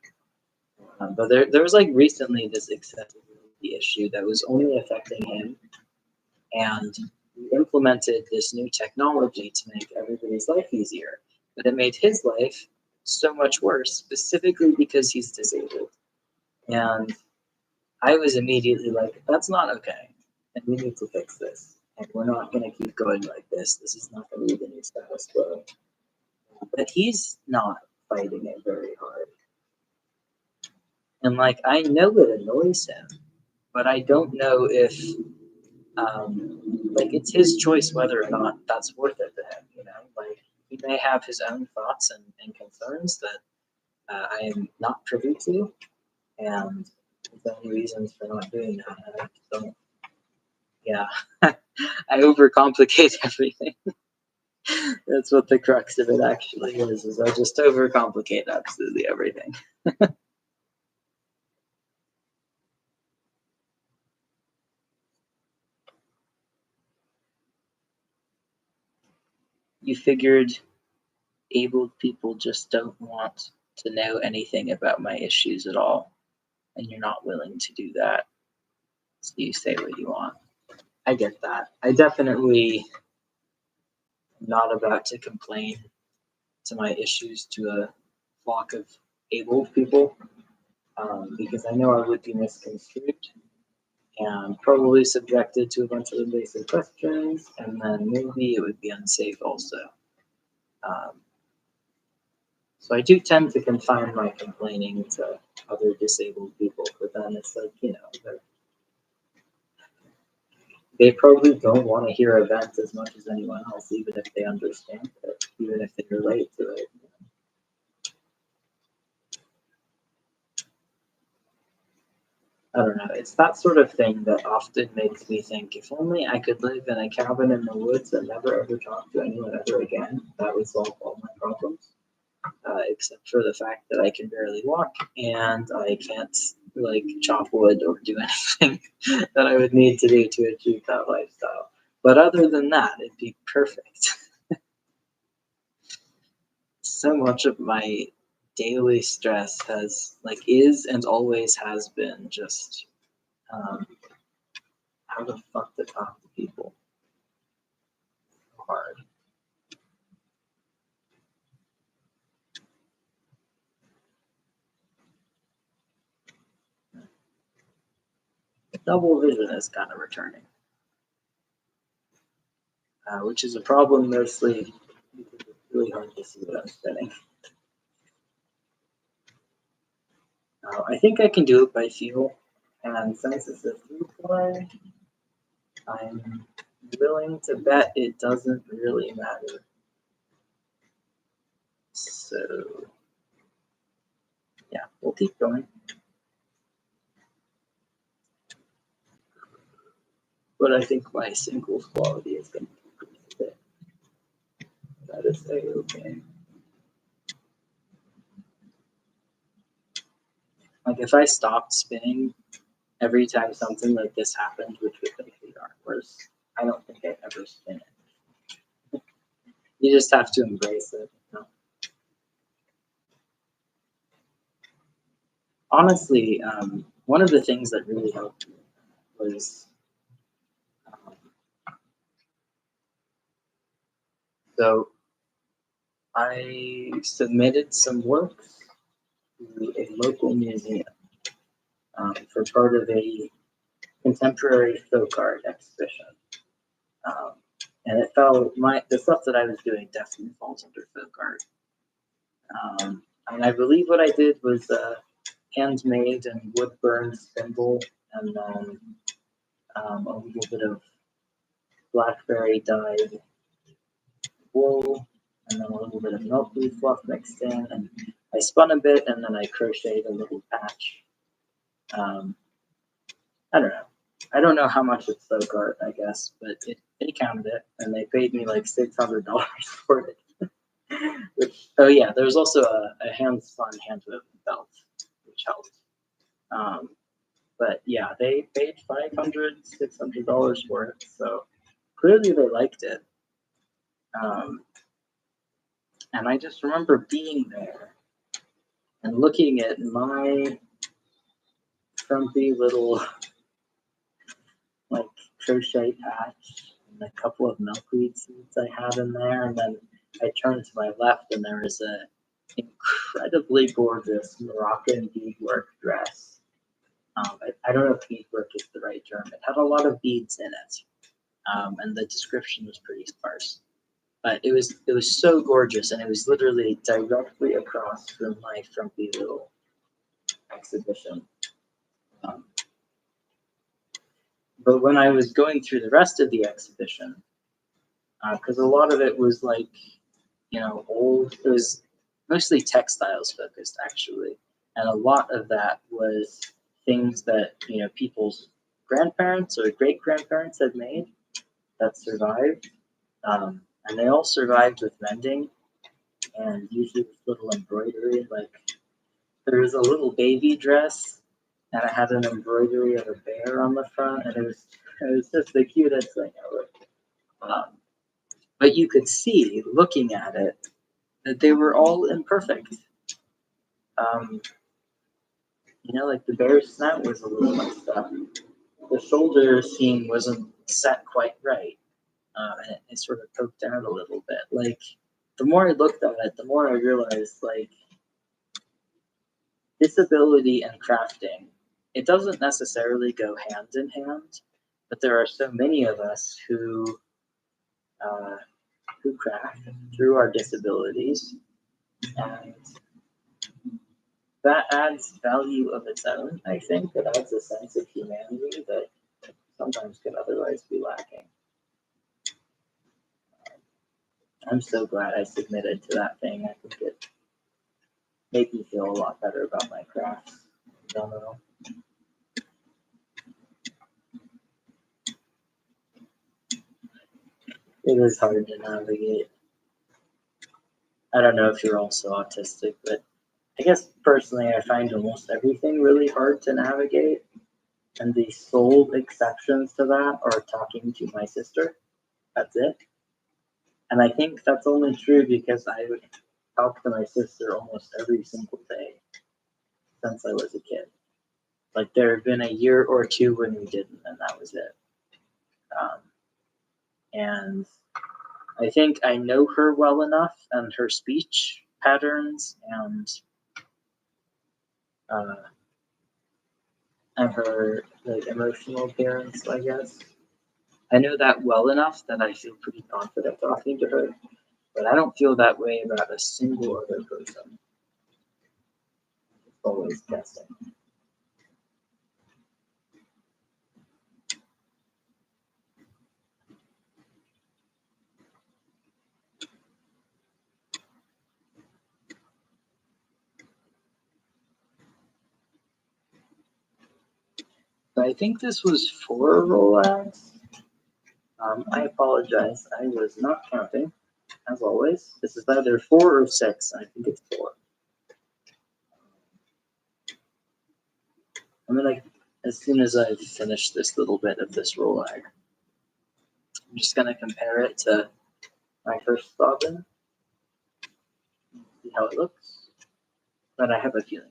But there was like recently this accessibility issue that was only affecting him, and we implemented this new technology to make everybody's life easier. But it made his life so much worse, specifically because he's disabled. And I was immediately like, that's not okay. And we need to fix this. And we're not going to keep going like this. This is not going to be the new status quo. But he's not fighting it very hard. And like, I know it annoys him, but I don't know if, like, it's his choice whether or not that's worth it to him, Like, he may have his own thoughts and concerns that I am not privy to, and his own reasons for not doing that. And I just don't, yeah, I overcomplicate everything. That's what the crux of it actually is I just overcomplicate absolutely everything. You figured abled people just don't want to know anything about my issues at all, and you're not willing to do that. So you say what you want. I get that. I definitely am not about to complain to my issues to a flock of abled people, because I know I would be misconstrued and probably subjected to a bunch of invasive questions, and then maybe it would be unsafe also. Um, so I do tend to confine my complaining to other disabled people, but then it's like, they probably don't want to hear events as much as anyone else, even if they understand it, even if they relate to it. I don't know. It's that sort of thing that often makes me think, if only I could live in a cabin in the woods and never ever talk to anyone ever again, that would solve all my problems. Except for the fact that I can barely walk and I can't, like, chop wood or do anything that I would need to do to achieve that lifestyle. But other than that, it'd be perfect. So much of my daily stress is and always has been just how the fuck to talk to people. Hard. double vision is kind of returning, which is a problem mostly because it's really hard to see what I'm spinning. I think I can do it by feel, and since it's a through play, I'm willing to bet it doesn't really matter. So, yeah, we'll keep going. But I think my singles quality is going to decrease a bit. That is A-okay. Like if I stopped spinning every time something like this happened, which would make it worse, I don't think I'd ever spin it. You just have to embrace it. You know? Honestly, one of the things that really helped me was so I submitted some work to a local museum for part of a contemporary folk art exhibition. And it fell, the stuff that I was doing definitely falls under folk art. And I believe what I did was handmade and wood burned spindle, and then a little bit of blackberry dyed wool, and then a little bit of milkweed fluff mixed in, and I spun a bit, and then I crocheted a little patch. I don't know. I don't know how much it's folk art, I guess, but they counted it, and they paid me like $600 for it. Which, oh yeah, there's also a hand-spun, hand-woven belt, which helped. But yeah, they paid $500, $600 for it, so clearly they liked it. And I just remember being there and looking at my frumpy little like crochet patch and a couple of milkweed seeds I had in there, and then I turned to my left and there was a incredibly gorgeous Moroccan beadwork dress. I don't know if beadwork is the right term. It had a lot of beads in it, and the description was pretty sparse. But it was so gorgeous, and it was literally directly across from my frumpy little exhibition. But when I was going through the rest of the exhibition, because a lot of it was like, old, it was mostly textiles focused actually, and a lot of that was things that people's grandparents or great grandparents had made that survived, and they all survived with mending, and usually with little embroidery. Like there was a little baby dress, and it had an embroidery of a bear on the front, and it was just the cutest thing ever. But you could see, looking at it, that they were all imperfect. Like the bear's snout was a little messed up. The shoulder seam wasn't set quite right, and it sort of poked out a little bit. Like the more I looked at it, the more I realized like disability and crafting, it doesn't necessarily go hand in hand, but there are so many of us who craft through our disabilities, and that adds value of its own. I think it adds a sense of humanity that sometimes could otherwise be lacking. I'm so glad I submitted to that thing. I think it made me feel a lot better about my crafts in general. It is hard to navigate. I don't know if you're also autistic, but I guess personally I find almost everything really hard to navigate. And the sole exceptions to that are talking to my sister. That's it. And I think that's only true because I would talk to my sister almost every single day since I was a kid. Like there have been a year or two when we didn't, and that was it. And I think I know her well enough and her speech patterns and and her like emotional appearance, I guess. I know that well enough that I feel pretty confident talking to her, but I don't feel that way about a single other person. Always guessing. I think this was 4 rolags. I apologize. I was not counting, as always. This is either 4 or 6. I think it's 4. I'm gonna, as soon as I finish this little bit of this rolag, I'm just gonna compare it to my first bobbin, see how it looks. But I have a feeling.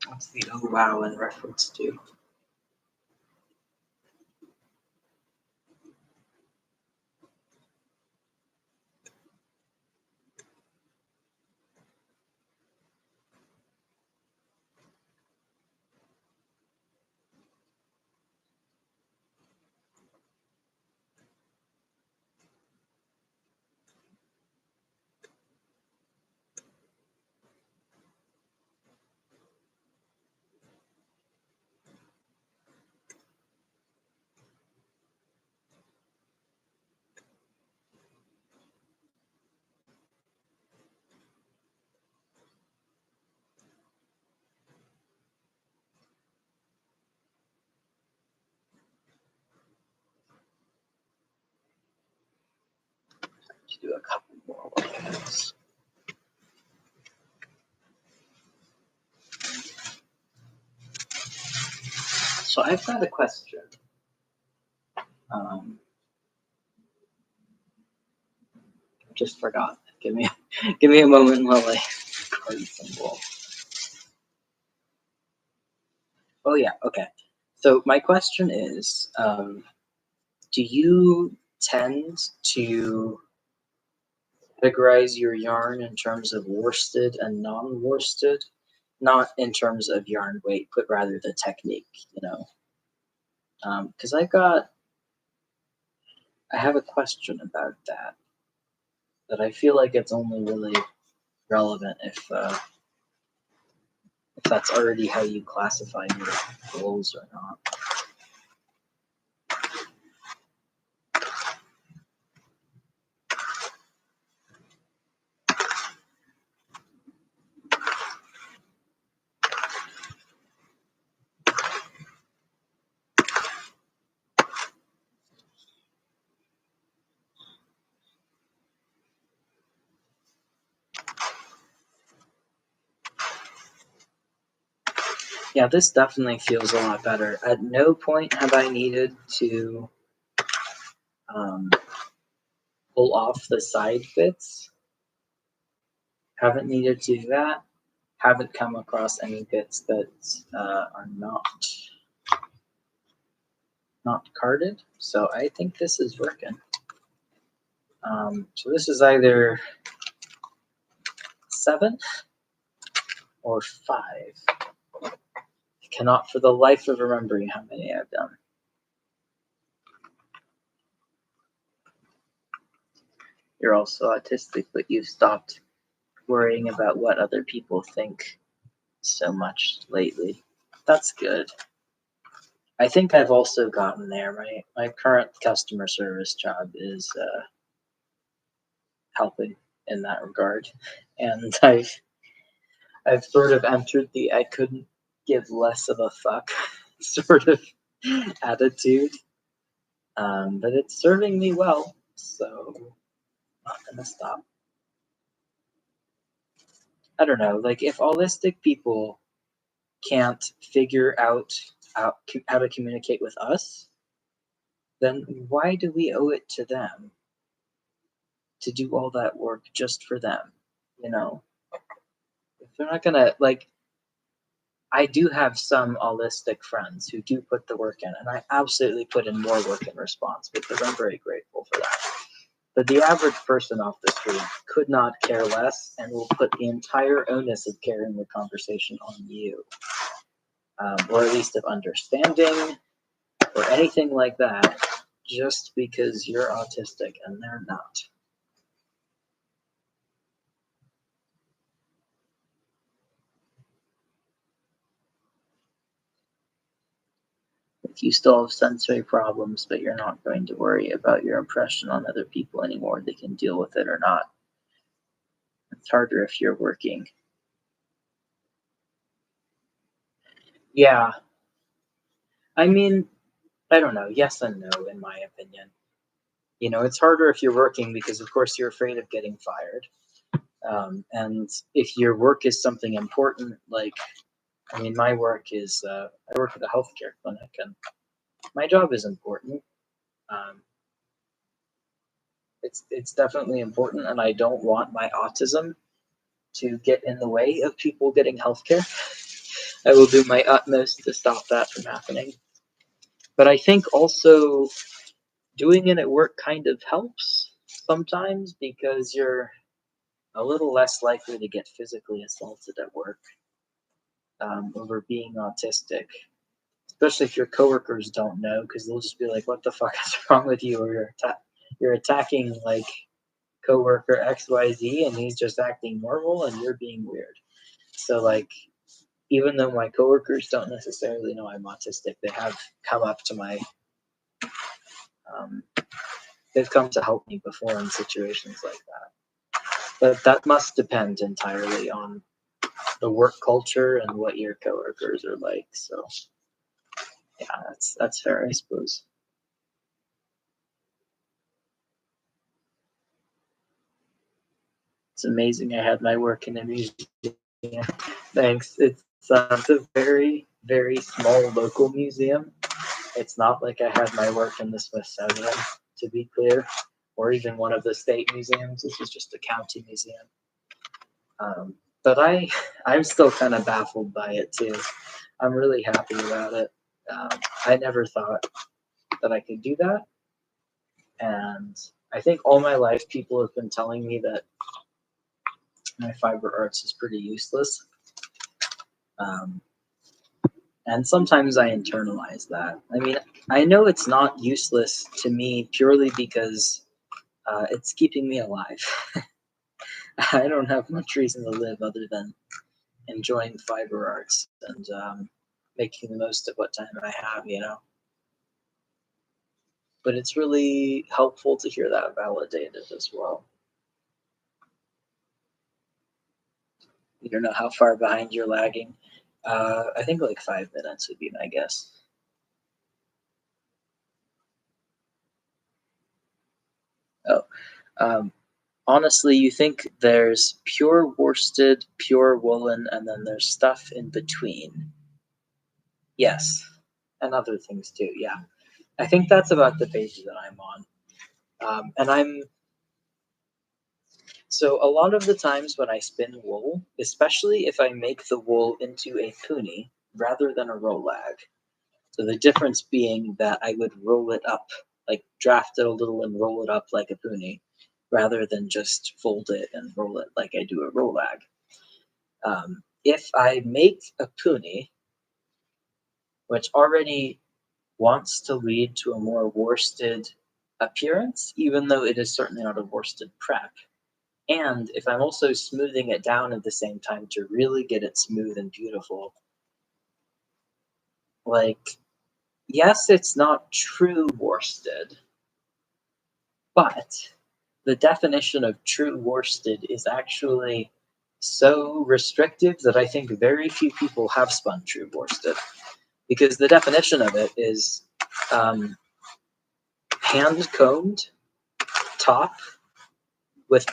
What's the oh wow in reference to? Let's do a couple more ones. So I've got a question. Just forgot. Give me a moment while I card some wool. Oh yeah, okay. So my question is, do you tend to categorize your yarn in terms of worsted and non-worsted? Not in terms of yarn weight, but rather the technique, you know? Because I have a question about that I feel like it's only really relevant if that's already how you classify your goals or not. Yeah, this definitely feels a lot better. At no point have I needed to pull off the side bits. Haven't needed to do that. Haven't come across any bits that are not carded. So I think this is working. So this is either 7 or 5. I cannot for the life of remembering how many I've done. You're also autistic, but you've stopped worrying about what other people think so much lately. That's good. I think I've also gotten there. My current customer service job is helping in that regard, and I've sort of entered the I couldn't give less of a fuck sort of attitude. But it's serving me well, so not gonna stop. I don't know, like if allistic people can't figure out how to communicate with us, then why do we owe it to them to do all that work just for them? You know, if they're not gonna like, I do have some allistic friends who do put the work in, and I absolutely put in more work in response because I'm very grateful for that. But the average person off the street could not care less and will put the entire onus of carrying the conversation on you, or at least of understanding or anything like that, just because you're autistic and they're not. If you still have sensory problems, but you're not going to worry about your impression on other people anymore, they can deal with it or not. It's harder if you're working. Yeah. I mean, I don't know. Yes and no, in my opinion. You know, it's harder if you're working because, of course, you're afraid of getting fired. And if your work is something important, like, I mean, my work is, I work at a healthcare clinic, and my job is important. Um, it's definitely important, and I don't want my autism to get in the way of people getting healthcare. I will do my utmost to stop that from happening. But I think also doing it at work kind of helps sometimes because you're a little less likely to get physically assaulted at work over being autistic, especially if your coworkers don't know, because they'll just be like, "What the fuck is wrong with you?" Or you're attacking like coworker XYZ, and he's just acting normal, and you're being weird. So like, even though my coworkers don't necessarily know I'm autistic, they have come up to my um, they've come to help me before in situations like that. But that must depend entirely on the work culture and what your coworkers are like. So yeah, that's fair, I suppose. It's amazing I had my work in a museum. Thanks. It's a very, very small local museum. It's not like I had my work in the Smithsonian, to be clear, or even one of the state museums. This is just a county museum. But I'm still kind of baffled by it too. I'm really happy about it. I never thought that I could do that, and I think all my life people have been telling me that my fiber arts is pretty useless. Um, and sometimes I internalize that. I mean, I know it's not useless to me purely because it's keeping me alive. I don't have much reason to live other than enjoying fiber arts and making the most of what time I have, you know. But it's really helpful to hear that validated as well. You don't know how far behind you're lagging. I think like 5 minutes would be my guess. Oh, um, honestly, you think there's pure worsted, pure woolen, and then there's stuff in between. Yes, and other things too. Yeah, I think that's about the page that I'm on. And I'm so a lot of the times when I spin wool, especially if I make the wool into a puni rather than a rolag. So the difference being that I would roll it up, like draft it a little and roll it up like a puni, rather than just fold it and roll it like I do a rolag. If I make a puni, which already wants to lead to a more worsted appearance, even though it is certainly not a worsted prep, and if I'm also smoothing it down at the same time to really get it smooth and beautiful, like, yes, it's not true worsted, but the definition of true worsted is actually so restrictive that I think very few people have spun true worsted. Because the definition of it is hand-combed top with,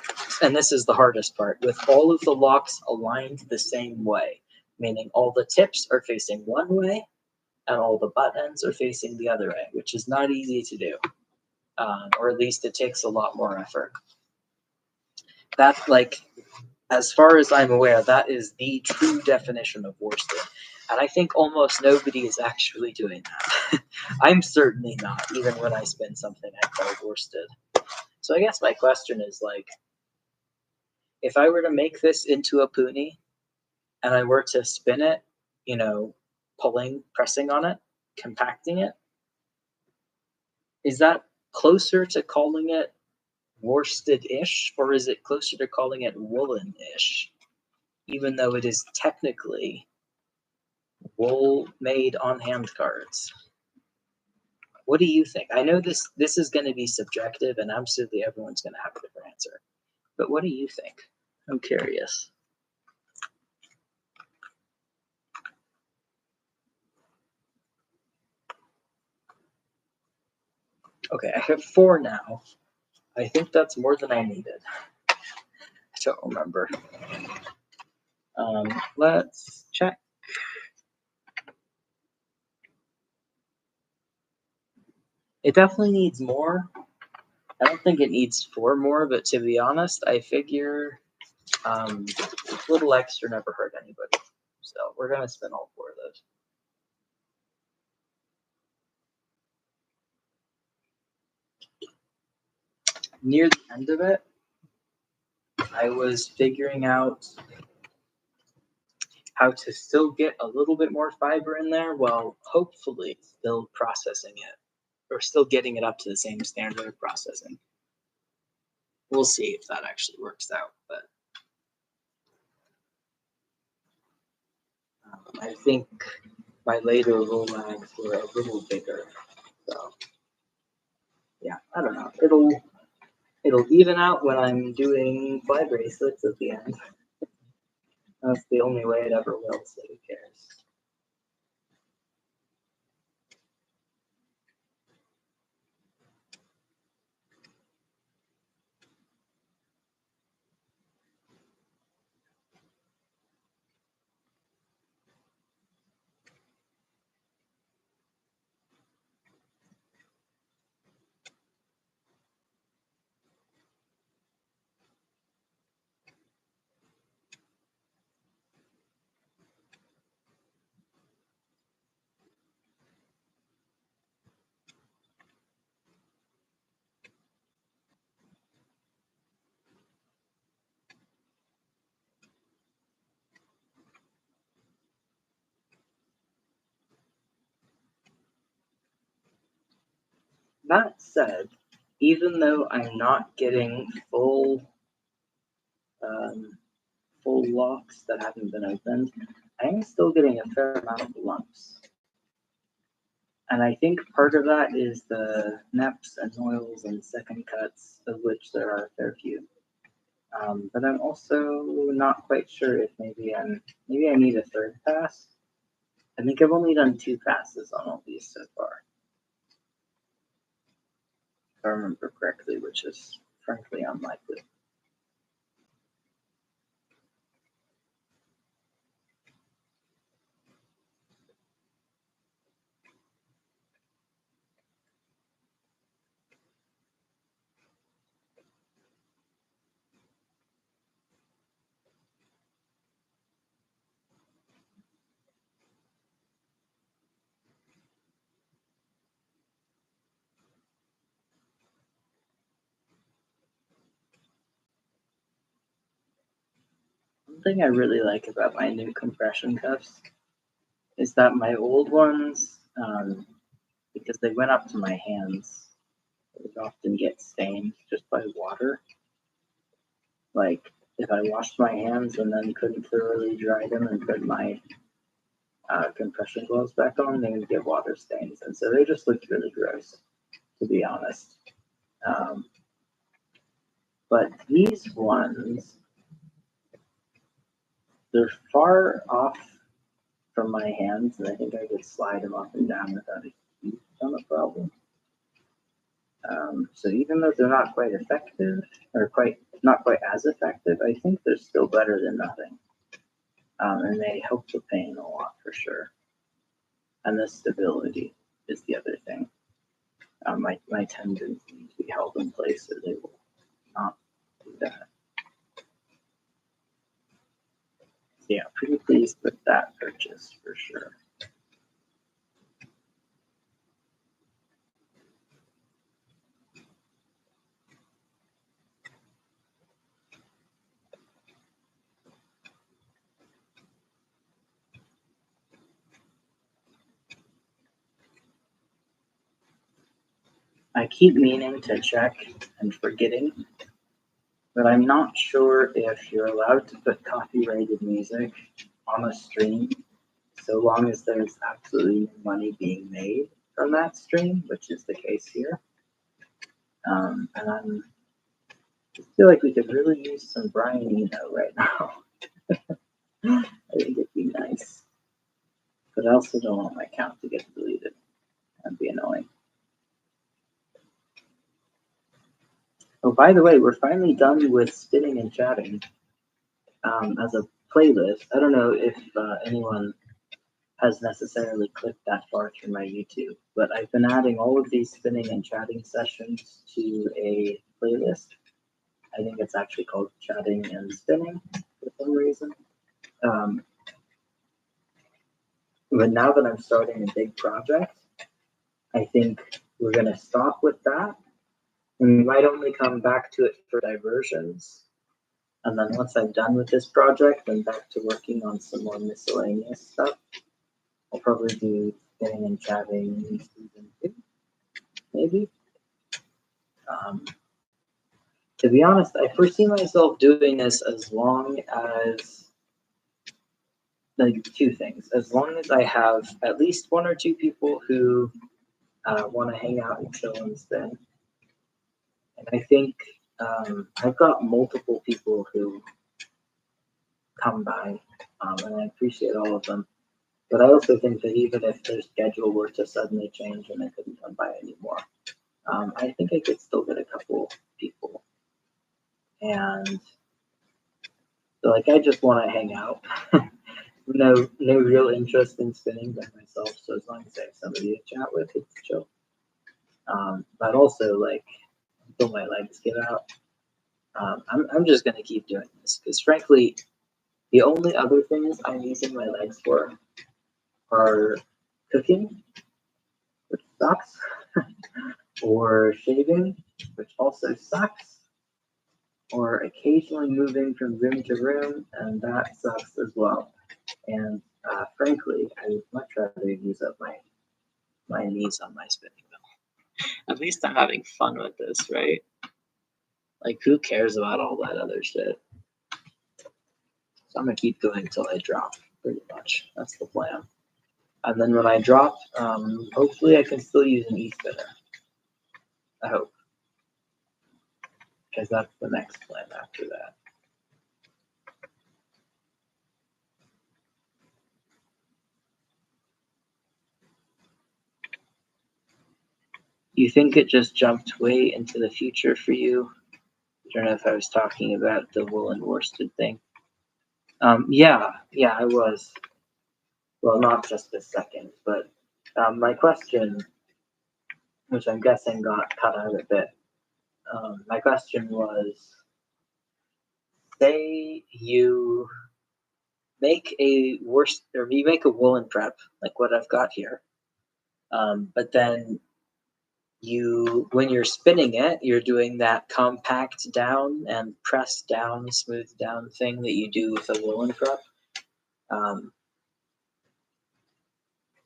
and this is the hardest part, with all of the locks aligned the same way, meaning all the tips are facing one way and all the buttons are facing the other way, which is not easy to do, or at least it takes a lot more effort. That's like, as far as I'm aware, that is the true definition of worsted. And I think almost nobody is actually doing that. I'm certainly not, even when I spin something I call worsted. So I guess my question is, like, if I were to make this into a puni and I were to spin it, you know, pulling, pressing on it, compacting it, is that closer to calling it worsted-ish, or is it closer to calling it woolen-ish, even though it is technically wool made on hand cards? What do you think? I know this is going to be subjective, and absolutely everyone's going to have a different answer. But what do you think? I'm curious. Okay, I have 4 now. I think that's more than I needed. I don't remember. Let's check. It definitely needs more. I don't think it needs 4 more, but to be honest, I figure a little extra never hurt anybody. So we're going to spin all 4 of those. Near the end of it, I was figuring out how to still get a little bit more fiber in there while hopefully still processing it, or still getting it up to the same standard of processing. We'll see if that actually works out, but I think my later rolags were a little bigger, so yeah, I don't know. It'll even out when I'm doing fly bracelets at the end. That's the only way it ever will, so who cares? That said, even though I'm not getting full locks that haven't been opened, I am still getting a fair amount of lumps. And I think part of that is the neps and oils and second cuts, of which there are a fair few. But I'm also not quite sure if maybe I need a 3rd pass. I think I've only done 2 passes on all these so far, if I remember correctly, which is frankly unlikely. One thing I really like about my new compression cuffs is that my old ones, because they went up to my hands, would often get stained just by water. Like, if I washed my hands and then couldn't thoroughly dry them and put my compression gloves back on, they would get water stains. And so they just looked really gross, to be honest. But these ones, they're far off from my hands, and I think I could slide them up and down without a huge ton of problem. So even though they're not quite effective, or not quite as effective, I think they're still better than nothing. And they help the pain a lot for sure. And the stability is the other thing. My tendons need to be held in place, or they will not do that. So yeah, pretty pleased with that purchase for sure. I keep meaning to check and forgetting, but I'm not sure if you're allowed to put copyrighted music on a stream so long as there's absolutely no money being made from that stream, which is the case here. And I feel like we could really use some Brian Eno right now. I think it'd be nice. But I also don't want my account to get deleted. That'd be annoying. Oh, by the way, we're finally done with spinning and chatting as a playlist. I don't know if anyone has necessarily clicked that far through my YouTube, but I've been adding all of these spinning and chatting sessions to a playlist. I think it's actually called Chatting and Spinning for some reason. But now that I'm starting a big project, I think we're going to stop with that. And we might only come back to it for diversions. And then once I'm done with this project, then back to working on some more miscellaneous stuff. I'll probably do spinning and chatting season 2, maybe. To be honest, I foresee myself doing this as long as, like, two things. As long as I have at least one or two people who want to hang out and chill and spin. And I think I've got multiple people who come by, and I appreciate all of them. But I also think that even if their schedule were to suddenly change and I couldn't come by anymore, I think I could still get a couple people. And so, like, I just want to hang out. no real interest in spinning by myself. So as long as I have somebody to chat with, it's chill. But also, like, until my legs get out, I'm just gonna keep doing this because, frankly, the only other things I'm using my legs for are cooking, which sucks, or shaving, which also sucks, or occasionally moving from room to room, and that sucks as well. And frankly, I would much rather use up my knees on my spinning wheel. At least I'm having fun with this, right? Like, who cares about all that other shit? So I'm gonna keep going until I drop, pretty much. That's the plan. And then when I drop, hopefully I can still use an e-spinner. I hope. Because that's the next plan after that. You think it just jumped way into the future for you? I don't know if I was talking about the woolen worsted thing. Yeah, I was. Well, not just a second, but my question, which I'm guessing got cut out a bit, my question was, say you make a woolen prep, like what I've got here, but then when you're spinning it, you're doing that compact down and press down, smooth down thing that you do with a woolen prep.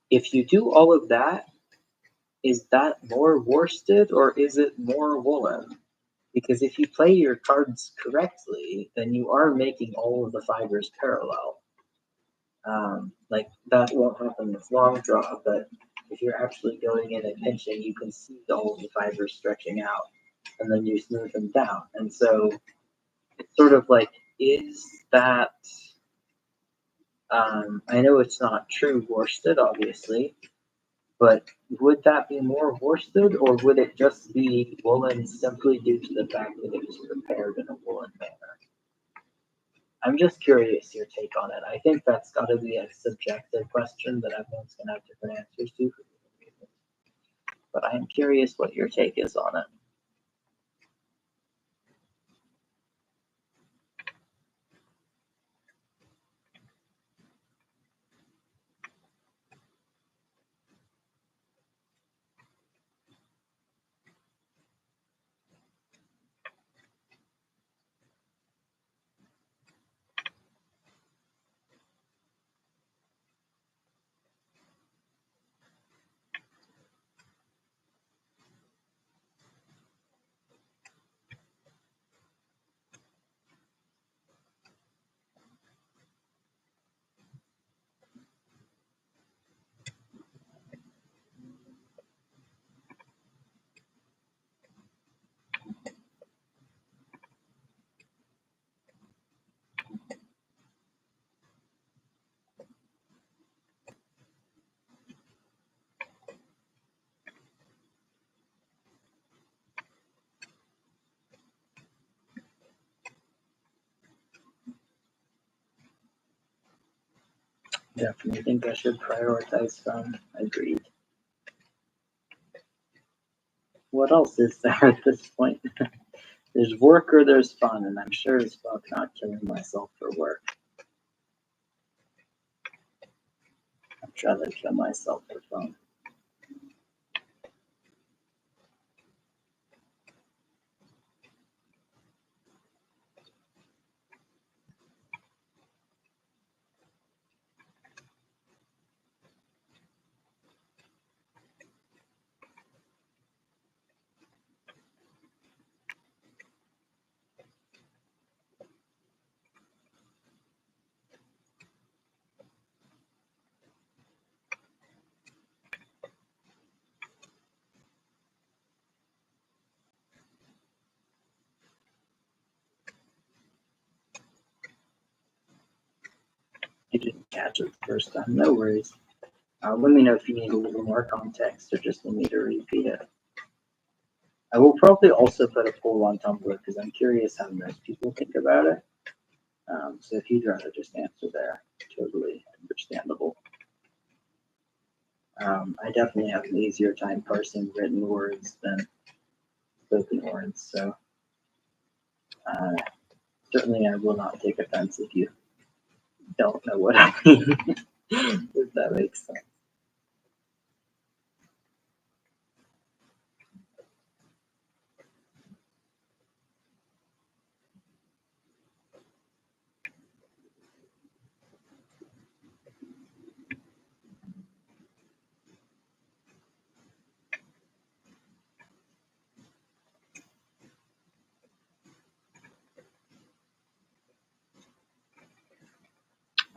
If you do all of that, is that more worsted or is it more woolen? Because if you play your cards correctly, then you are making all of the fibers parallel. Like, that won't happen with long draw, but if you're actually going in and pinching, you can see all of the fibers stretching out, and then you smooth them down. And so it's sort of like, is that, I know it's not true worsted, obviously, But would that be more worsted, or would it just be woolen simply due to the fact that it was prepared in a woolen manner? I'm just curious your take on it. I think that's got to be a subjective question that everyone's going to have different answers to. But I am curious what your take is on it. Definitely think I should prioritize fun. Agreed. What else is there at this point? There's work or there's fun, and I'm sure as fuck not killing myself for work. I'd rather kill myself for fun. I didn't catch it the first time. No worries. Let me know if you need a little more context or just need me to repeat it. I will probably also put a poll on Tumblr because I'm curious how most people think about it. So if you'd rather just answer there, totally understandable. I definitely have an easier time parsing written words than spoken words, so certainly I will not take offense if you don't know what I mean, if that makes sense.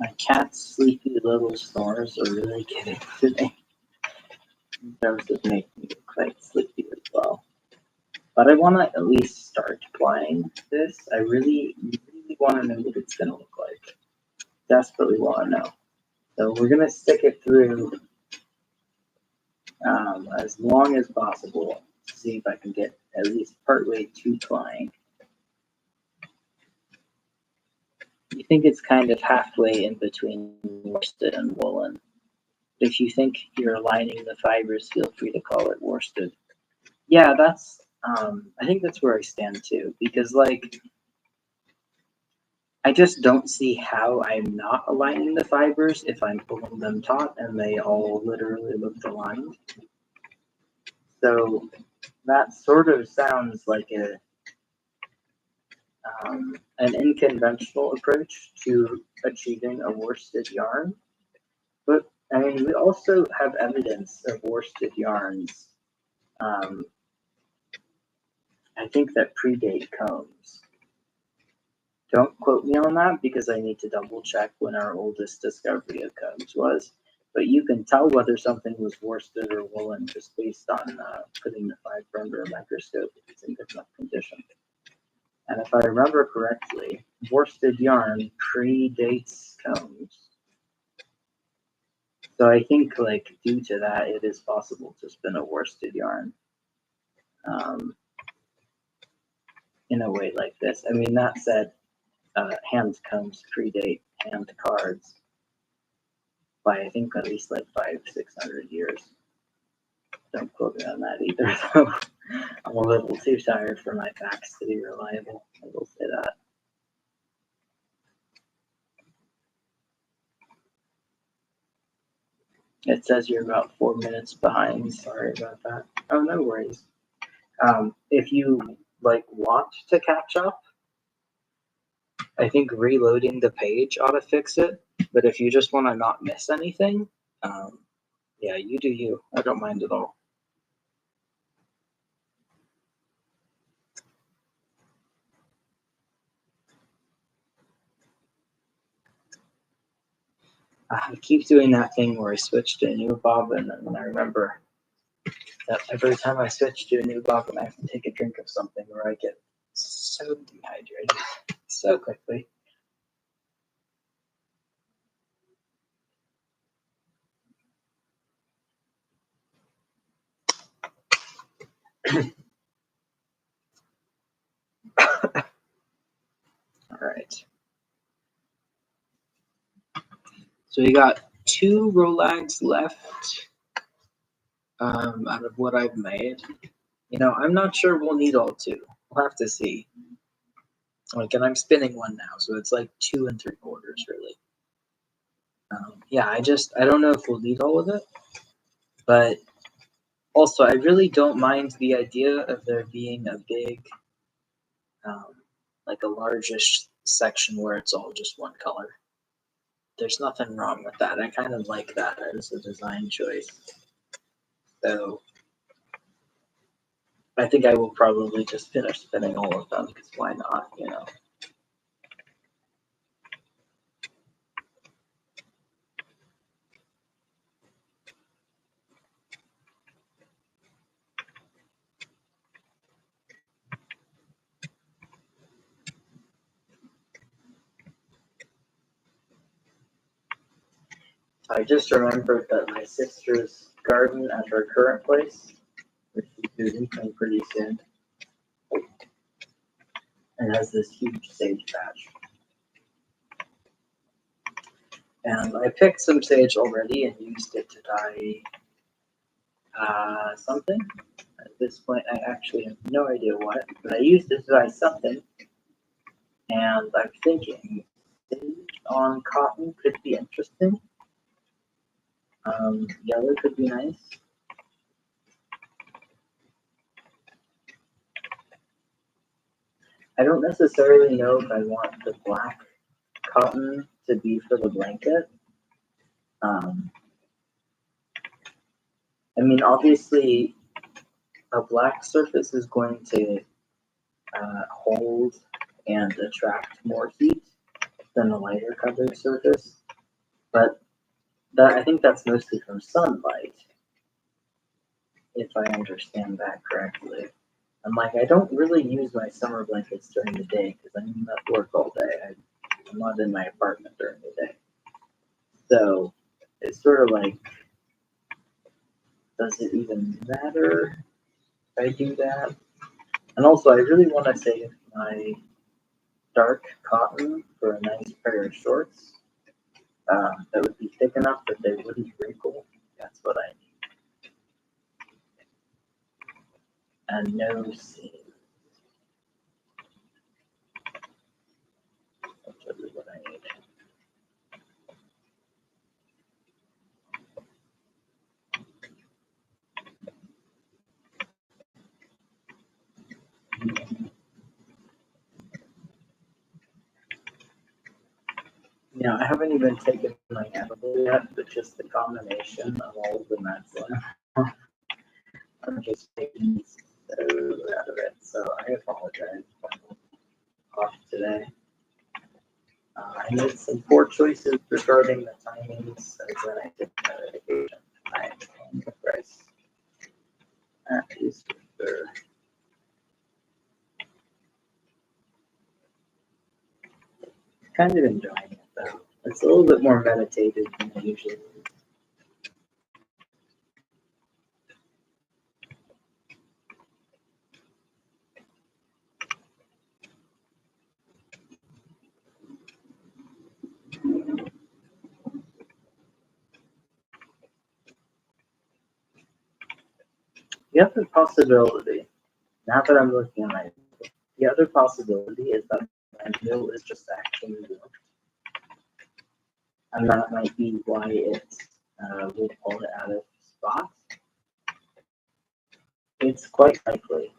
My cat's sleepy little snores are really getting to me. Those would make me quite sleepy as well. But I want to at least start playing this. I really want to know what it's going to look like. Desperately want to know. So we're going to stick it through as long as possible to see if I can get at least partway to plying. You think it's kind of halfway in between worsted and woolen. If you think you're aligning the fibers, feel free to call it worsted. Yeah, that's I think that's where I stand too, because like I just don't see how I'm not aligning the fibers if I'm pulling them taut and they all literally look aligned. So that sort of sounds like an unconventional approach to achieving a worsted yarn. But I mean, we also have evidence of worsted yarns. I think that predate combs. Don't quote me on that because I need to double check when our oldest discovery of combs was. But you can tell whether something was worsted or woolen just based on putting the fiber under a microscope if it's in good enough condition. And if I remember correctly, worsted yarn predates combs. So I think, like, due to that, it is possible to spin a worsted yarn in a way like this. I mean, that said, hand combs predate hand cards by, I think, at least like 500-600 years. Don't quote me on that either, though. I'm a little too tired for my facts to be reliable. I will say that. It says you're about 4 minutes behind. Sorry about that. Oh, no worries. If you like want to catch up, I think reloading the page ought to fix it. But if you just want to not miss anything, yeah, you do you. I don't mind at all. I keep doing that thing where I switch to a new bobbin, and then I remember that every time I switch to a new bobbin, I have to take a drink of something, or I get so dehydrated so quickly. All right. So we got 2 rolags left out of what I've made. You know, I'm not sure we'll need all 2. We'll have to see. Like, and I'm spinning one now, so it's like 2 3/4 really. Yeah, I don't know if we'll need all of it, but also I really don't mind the idea of there being a big, like a largish section where it's all just one color. There's nothing wrong with that. I kind of like that as a design choice. So I think I will probably just finish spinning all of them, because why not, you know? I just remembered that my sister's garden at her current place, which she's moving pretty soon, and has this huge sage patch. And I picked some sage already and used it to dye something. At this point, I actually have no idea what, but I used it to dye something. And I'm thinking sage on cotton could be interesting. Yellow could be nice. I don't necessarily know if I want the black cotton to be for the blanket. I mean, obviously, a black surface is going to hold and attract more heat than a lighter colored surface, but I think that's mostly from sunlight, if I understand that correctly. I'm like, I don't really use my summer blankets during the day because I'm at work all day. I'm not in my apartment during the day. So it's sort of like, does it even matter if I do that? And also, I really want to save my dark cotton for a nice pair of shorts that would be thick enough that they wouldn't wrinkle. That's what I need. And no seam. That's really what I need. You know, I haven't even taken my edible yet, but just the combination of all of the meds left, I'm just taking so out of it. So I apologize off today. I made some poor choices regarding the timings, and then I did the medication. I am paying the price. That is fair. Kind of enjoying it though. It's a little bit more meditative than I usually do. The other possibility, now that I'm looking at my, the other possibility is that my mill is just actually warped. And that might be why it will pull it out of spot. It's quite likely.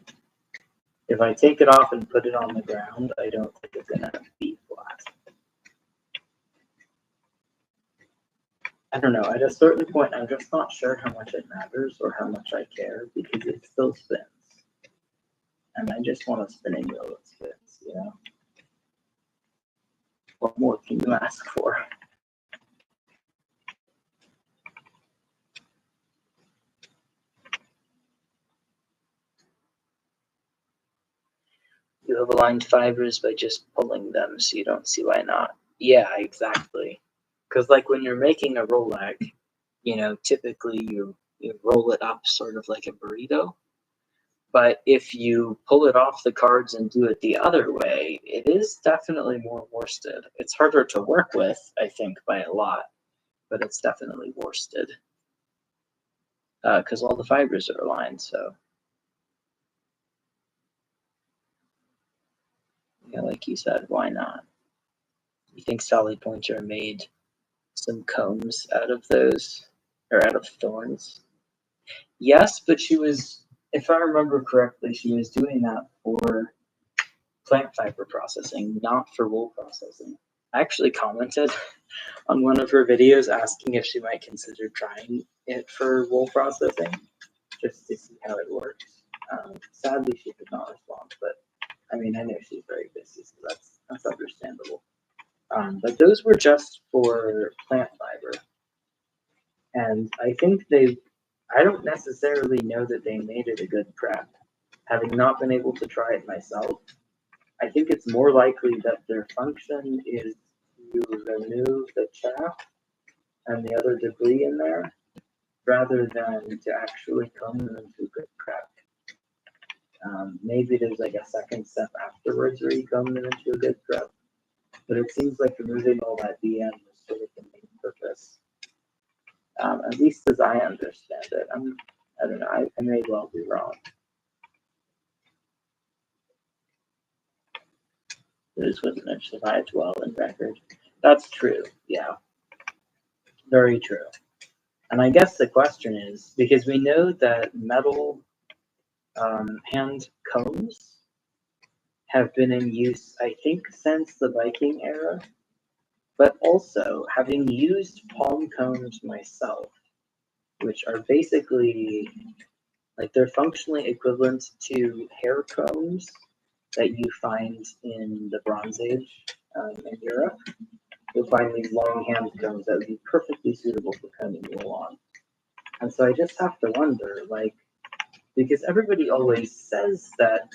If I take it off and put it on the ground, I don't think it's gonna be flat. I don't know, at a certain point, I'm just not sure how much it matters or how much I care because it still spins. And I just want a spinning wheel that spins, you know? What more can you ask for? You have aligned fibers by just pulling them, so you don't see why not. Yeah, exactly. Because like when you're making a rolag, you know, typically you roll it up sort of like a burrito. But if you pull it off the cards and do it the other way, it is definitely more worsted. It's harder to work with, I think, by a lot, but it's definitely worsted. Because all the fibers are aligned, so. Yeah, like you said, why not? You think Sally Pointer made some combs out of those, or out of thorns? Yes, but she was, if I remember correctly, she was doing that for plant fiber processing, not for wool processing. I actually commented on one of her videos asking if she might consider trying it for wool processing, just to see how it works. Sadly, she did not respond, but I mean, I know she's very busy, so that's understandable. But those were just for plant fiber. And I think I don't necessarily know that they made it a good prep. Having not been able to try it myself, I think it's more likely that their function is to remove the chaff and the other debris in there, rather than to actually comb them into good prep. Maybe there's like a second step afterwards where you comb them into a good prep, but it seems like removing all that BM was sort of the main purpose. At least as I understand it. I don't know, I may well be wrong. This wouldn't have survived well in record. That's true, yeah. Very true. And I guess the question is, because we know that metal hand combs have been in use, I think, since the Viking era, but also having used palm combs myself, which are basically, like, they're functionally equivalent to hair combs that you find in the Bronze Age in Europe. You'll find these long hand combs that would be perfectly suitable for combing wool on. And so I just have to wonder, like, because everybody always says that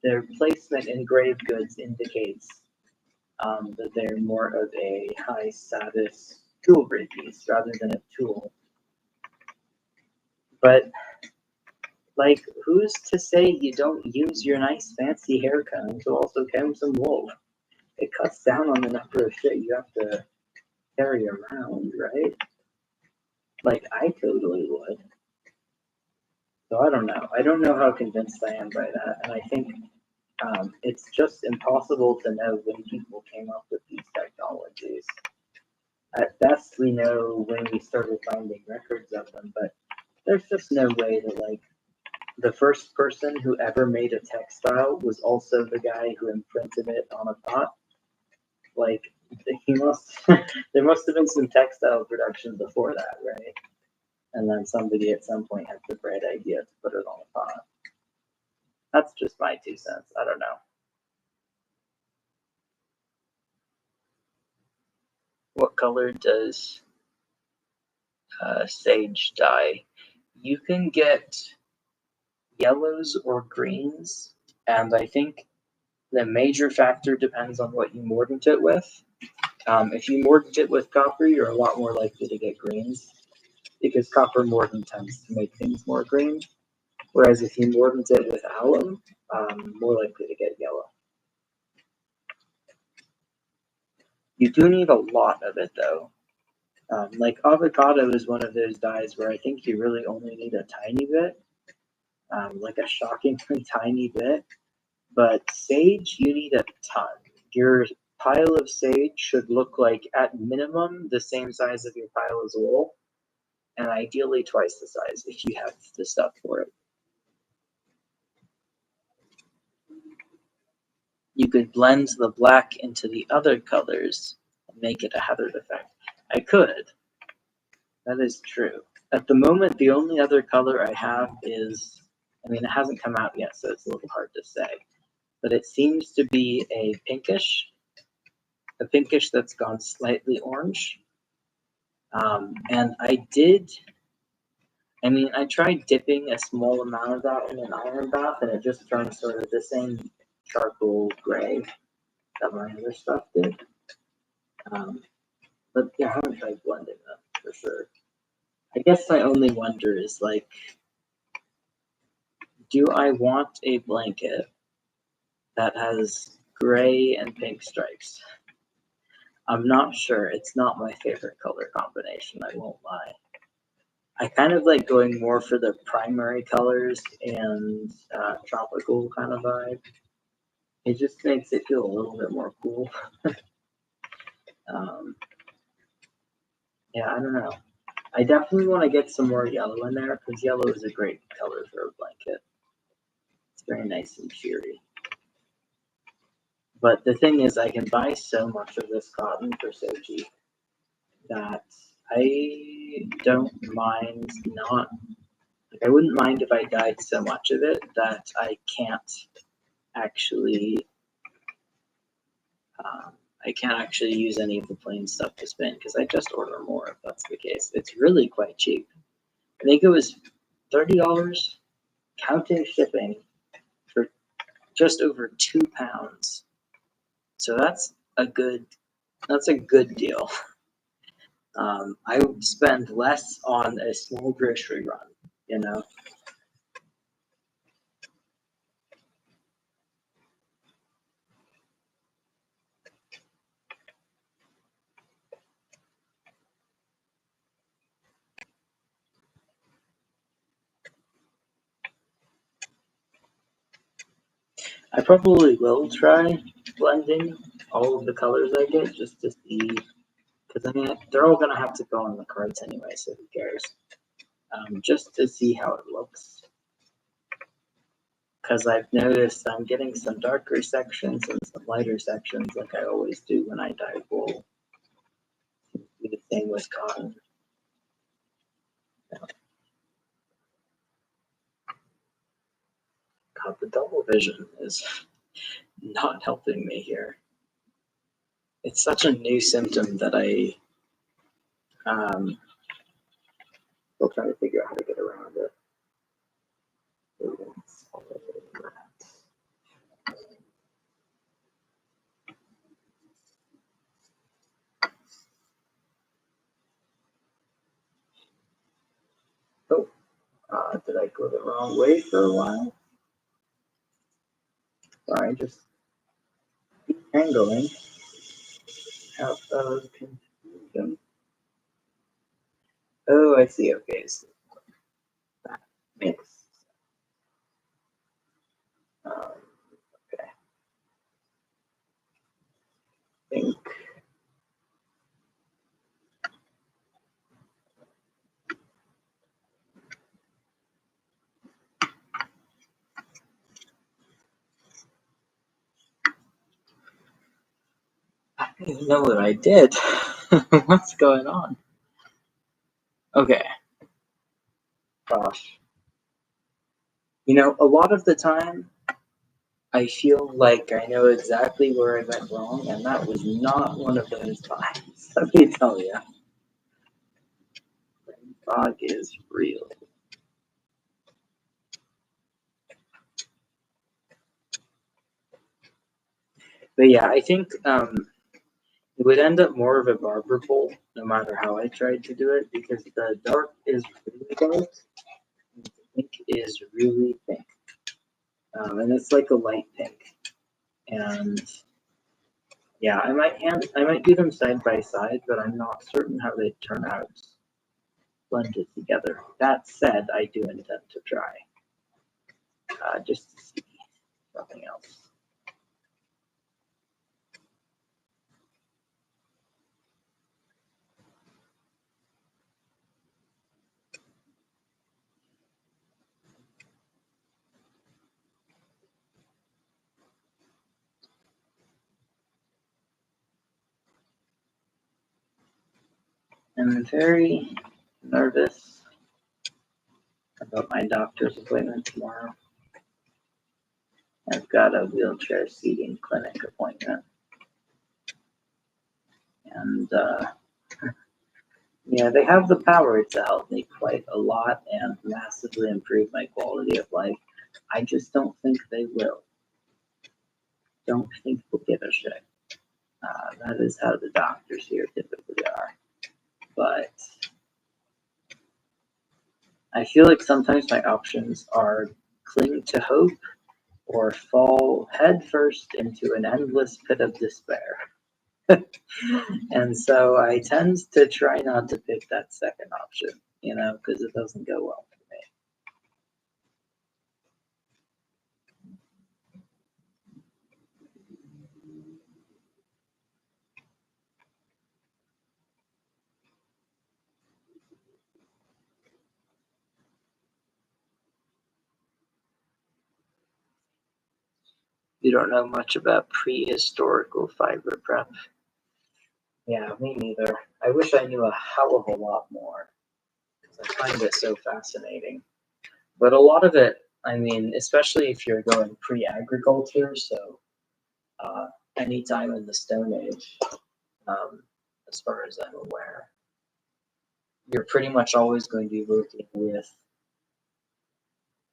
their placement in grave goods indicates that they're more of a high status jewelry piece rather than a tool. But like, who's to say you don't use your nice fancy hair comb to also comb some wool? It cuts down on the number of shit you have to carry around, right? Like, I totally would. So I don't know. I don't know how convinced I am by that. And I think it's just impossible to know when people came up with these technologies. At best, we know when we started finding records of them, but there's just no way that, like, the first person who ever made a textile was also the guy who imprinted it on a pot. Like, he must, there must have been some textile production before that, right? And then somebody at some point had the bright idea to put it on a pot. That's just my 2 cents. I don't know. What color does sage dye? You can get yellows or greens, and I think the major factor depends on what you mordant it with. If you mordant it with copper, you're a lot more likely to get greens, because copper mordant tends to make things more green. Whereas if you mordant it with alum, more likely to get yellow. You do need a lot of it though. Like avocado is one of those dyes where I think you really only need a tiny bit. like a shockingly tiny bit. But sage, you need a ton. Your pile of sage should look like, at minimum, the same size of your pile as wool, and ideally twice the size if you have the stuff for it. You could blend the black into the other colors and make it a Heathered effect. I could. That is true. At the moment, the only other color I have is, I mean, it hasn't come out yet, so it's a little hard to say, but it seems to be a pinkish that's gone slightly orange. And I tried dipping a small amount of that in an iron bath, and it just turned sort of the same charcoal gray that my other stuff did. But yeah, I haven't tried blending them for sure. I guess my only wonder is, like, do I want a blanket that has gray and pink stripes? I'm not sure. It's not my favorite color combination, I won't lie. I kind of like going more for the primary colors and tropical kind of vibe. It just makes it feel a little bit more cool. Yeah, I don't know. I definitely want to get some more yellow in there, because yellow is a great color for a blanket. It's very nice and cheery. But the thing is, I can buy so much of this cotton for so cheap that I don't mind not, like, I wouldn't mind if I dyed so much of it that I can't actually use any of the plain stuff to spin, because I just order more if that's the case. It's really quite cheap. I think it was $30, counting shipping, for just over 2 pounds. So that's a good deal. I would spend less on a small grocery run, you know. I probably will try blending all of the colors I get, just to see, because I mean, they're all gonna have to go on the cards anyway, so who cares? Just to see how it looks. Because I've noticed I'm getting some darker sections and some lighter sections, like I always do when I dye wool. Do the same with cotton. God, the double vision is not helping me here. It's such a new symptom that I will try to figure out how to get around it. Oh, did I go the wrong way for a while? Sorry, just angling out of confusion. Oh, I see. Okay, so that makes okay. I think I don't even know what I did. What's going on? Okay. Gosh. You know, a lot of the time, I feel like I know exactly where I went wrong, and that was not one of those times. Let me tell you. Fog is real. But yeah, I think it would end up more of a barber pole, no matter how I tried to do it, because the dark is really dark, and the pink is really pink. And it's like a light pink. And yeah, I might do them side by side, but I'm not certain how they turn out blended together. That said, I do intend to try. just to see, nothing else. I'm very nervous about my doctor's appointment tomorrow. I've got a wheelchair seating clinic appointment. And yeah, they have the power to help me quite a lot and massively improve my quality of life. I just don't think they will. Don't think they'll give a shit. That is how the doctors here typically are. But I feel like sometimes my options are cling to hope or fall headfirst into an endless pit of despair. And so I tend to try not to pick that second option, because it doesn't go well for me. You don't know much about prehistorical fiber prep. Yeah, me neither. I wish I knew a hell of a lot more, because I find it so fascinating. But a lot of it, I mean, especially if you're going pre-agriculture, so anytime in the Stone Age, as far as I'm aware, you're pretty much always going to be working with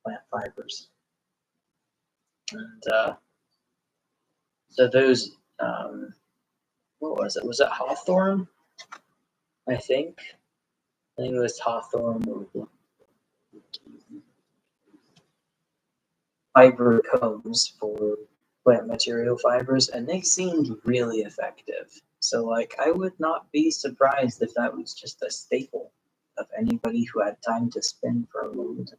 plant fibers. And so those, what was it? Was it hawthorn? I think it was hawthorn or fiber combs for plant material fibers, and they seemed really effective. So, like, I would not be surprised if that was just a staple of anybody who had time to spin for a long time.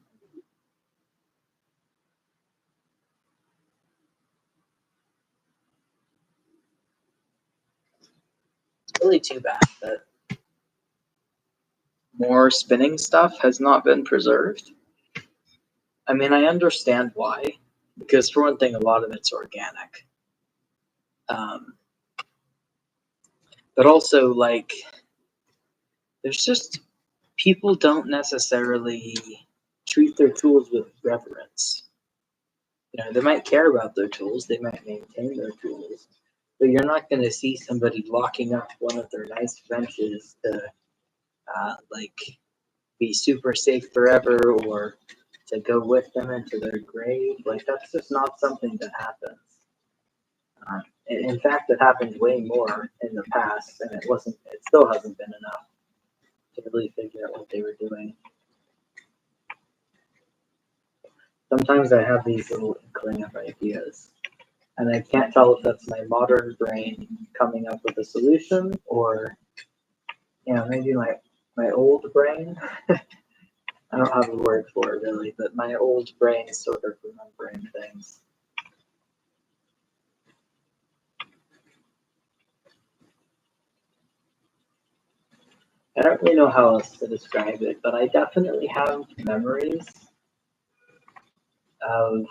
It's really too bad that more spinning stuff has not been preserved. I mean, I understand why, because for one thing, a lot of it's organic. But also, like, there's just people don't necessarily treat their tools with reverence. They might care about their tools, they might maintain their tools, but you're not going to see somebody locking up one of their nice benches to, like, be super safe forever or to go with them into their grave. Like, that's just not something that happens. In fact, it happened way more in the past, and it still hasn't been enough to really figure out what they were doing. Sometimes I have these little inkling of ideas, and I can't tell if that's my modern brain coming up with a solution or, maybe my old brain. I don't have a word for it really, but my old brain is sort of remembering things. I don't really know how else to describe it, but I definitely have memories of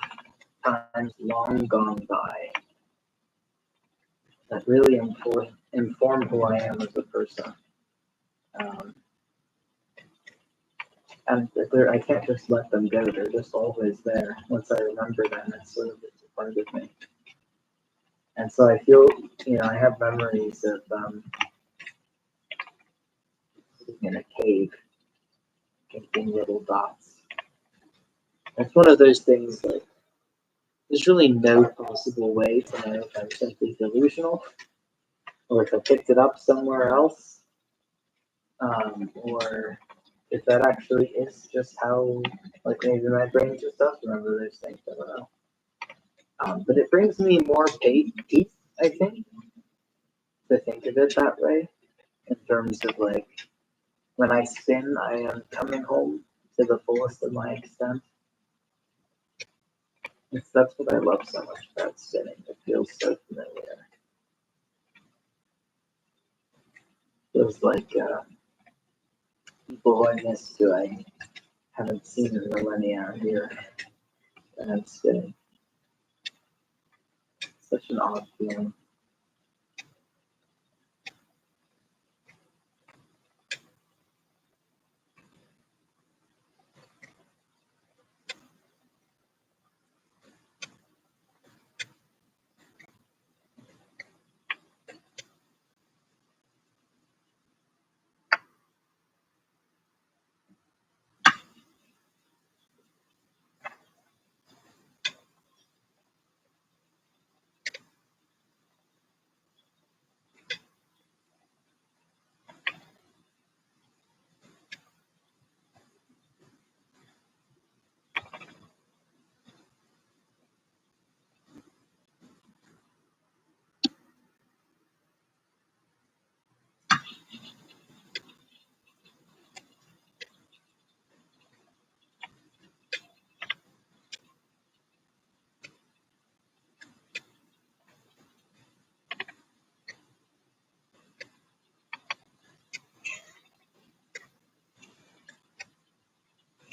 times long gone by that really inform who I am as a person. And I can't just let them go. They're just always there. Once I remember them, it's sort of a part of me. And so I feel, I have memories of sitting in a cave, painting little dots. It's one of those things, like, there's really no possible way to know if I'm simply delusional or if I picked it up somewhere else, or if that actually is just how, like, maybe my brain just does remember those things. I don't know. But it brings me more peace, I think, to think of it that way, in terms of, like, when I spin, I am coming home to the fullest of my extent. That's what I love so much about spinning. It feels so familiar. Feels like people I miss who I haven't seen in millennia are here, and I'm spinning. Such an odd feeling.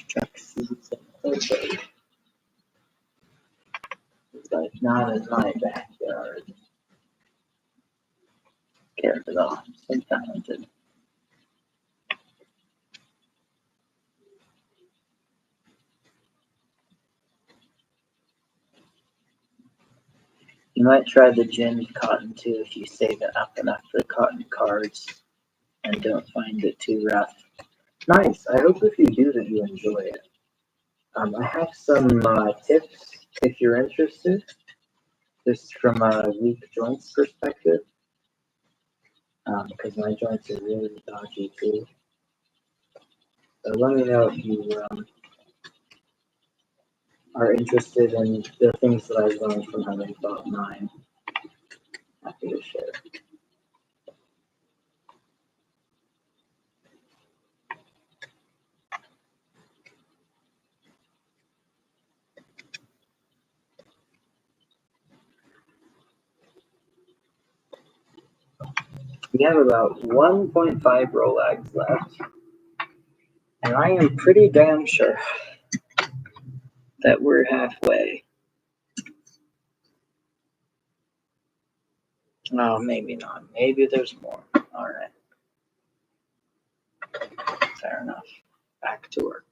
Truck seats and okay. It's like not in my backyard. Care at all. So talented. You might try the gemmed cotton too if you save it up enough for the cotton cards and don't find it too rough. Nice. I hope if you do that you enjoy it. I have some tips if you're interested, just from a weak joints perspective, because my joints are really dodgy too. So let me know if you are interested in the things that I've learned from having fought mine. Happy to share. We have about 1.5 rolags left, and I am pretty damn sure that we're halfway. Oh, maybe not. Maybe there's more. All right. Fair enough. Back to work.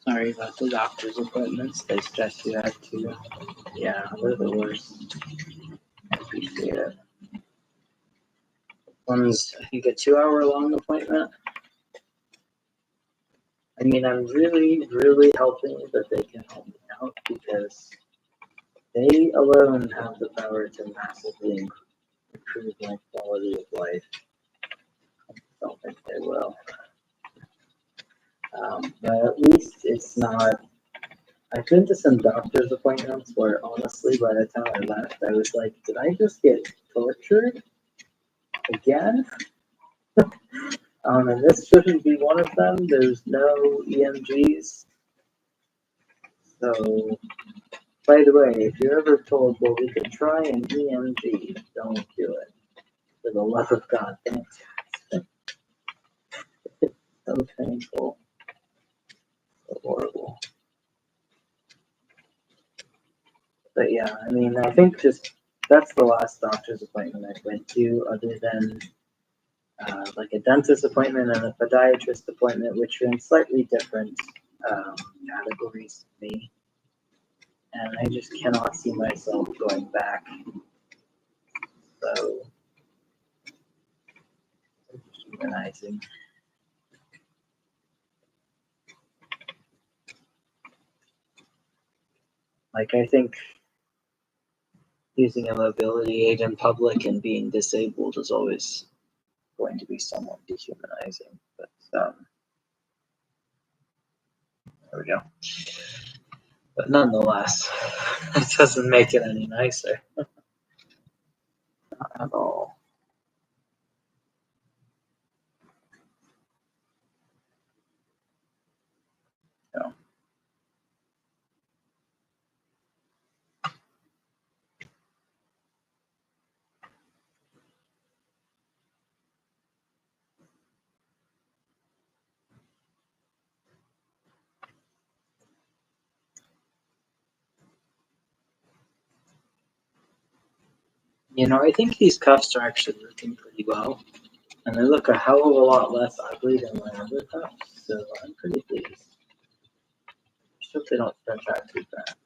Sorry about the doctor's appointments. They stress you out too. Yeah, they're the worst. I appreciate it. One's, I think, a 2 hour long appointment. I mean, I'm really, really hoping that they can help me out because they alone have the power to massively improve my quality of life. I don't think they will. But at least it's not I've been to some doctor's appointments where honestly, by the time I left, I was like, did I just get tortured again? And this shouldn't be one of them. There's no EMGs. So, by the way, if you're ever told, well, we could try an EMG, don't do it. For the love of God, thanks. It's so painful. So horrible. But yeah, I mean, I think just that's the last doctor's appointment I went to, other than like a dentist appointment and a podiatrist appointment, which are in slightly different categories to me. And I just cannot see myself going back. So, humanizing. Like, I think using a mobility aid in public and being disabled is always going to be somewhat dehumanizing. But there we go. But nonetheless, it doesn't make it any nicer. Not at all. No. You know, I think these cuffs are actually working pretty well. And they look a hell of a lot less ugly than my other cuffs, so I'm pretty pleased. Just hope they don't stretch out too fast.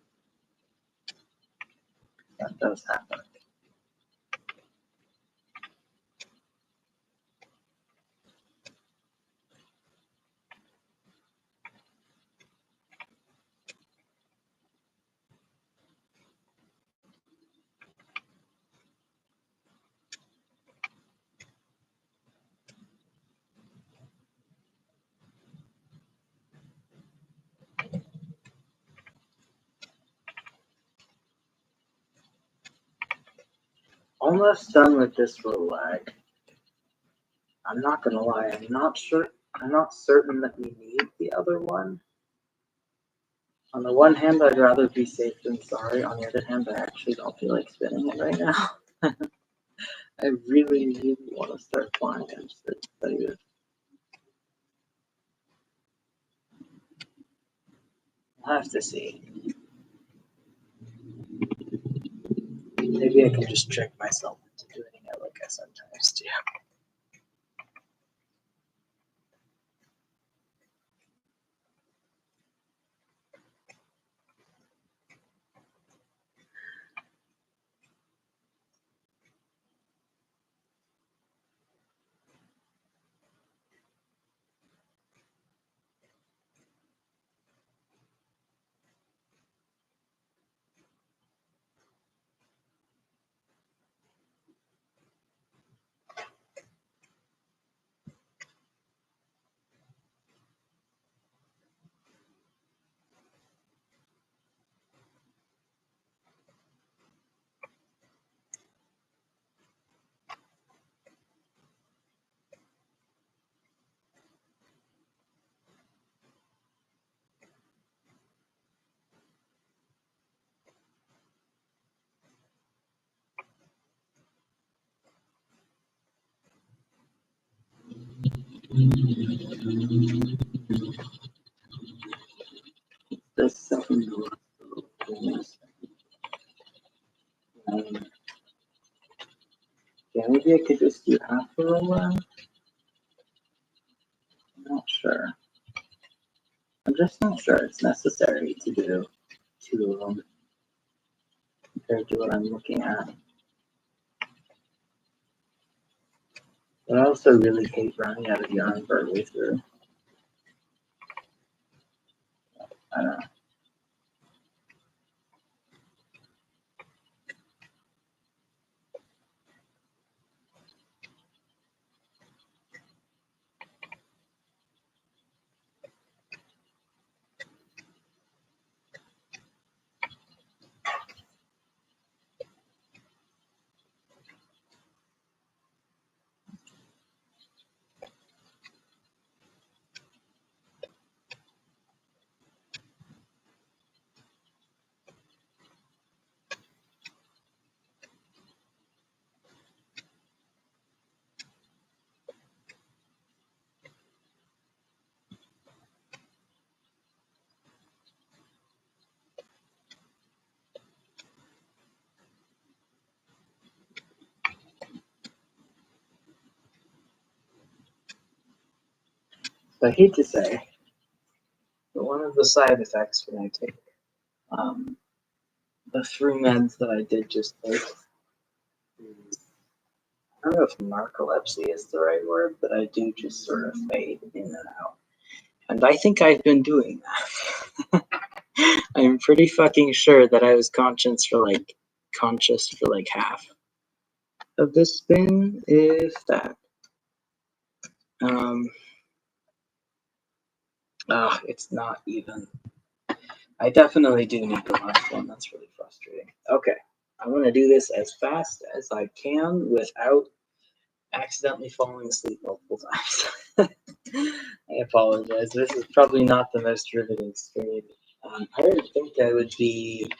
That does happen. Almost done with this rolag. I'm not gonna lie, I'm not certain that we need the other one. On the one hand, I'd rather be safe than sorry. On the other hand, I actually don't feel like spinning it right now. I really, really want to start flying. I'm just excited. I'll have to see. Maybe I can just trick myself into doing it like I sometimes do. This second yeah, maybe I could just do half a roll. I'm not sure. I'm just not sure it's necessary to do two of them compared to what I'm looking at. But I also really hate running out of yarn partway through. I don't know. I hate to say, but one of the side effects when I take um, the 3 meds that I did just take is, I don't know if narcolepsy is the right word, but I do just sort of fade in and out. And I think I've been doing that. I'm pretty fucking sure that I was conscious for like half of this spin, if that. Um, it's not even. I definitely do need the last one. That's really frustrating. Okay, I'm gonna do this as fast as I can without accidentally falling asleep multiple times. I apologize. This is probably not the most riveting stream. I didn't think I would be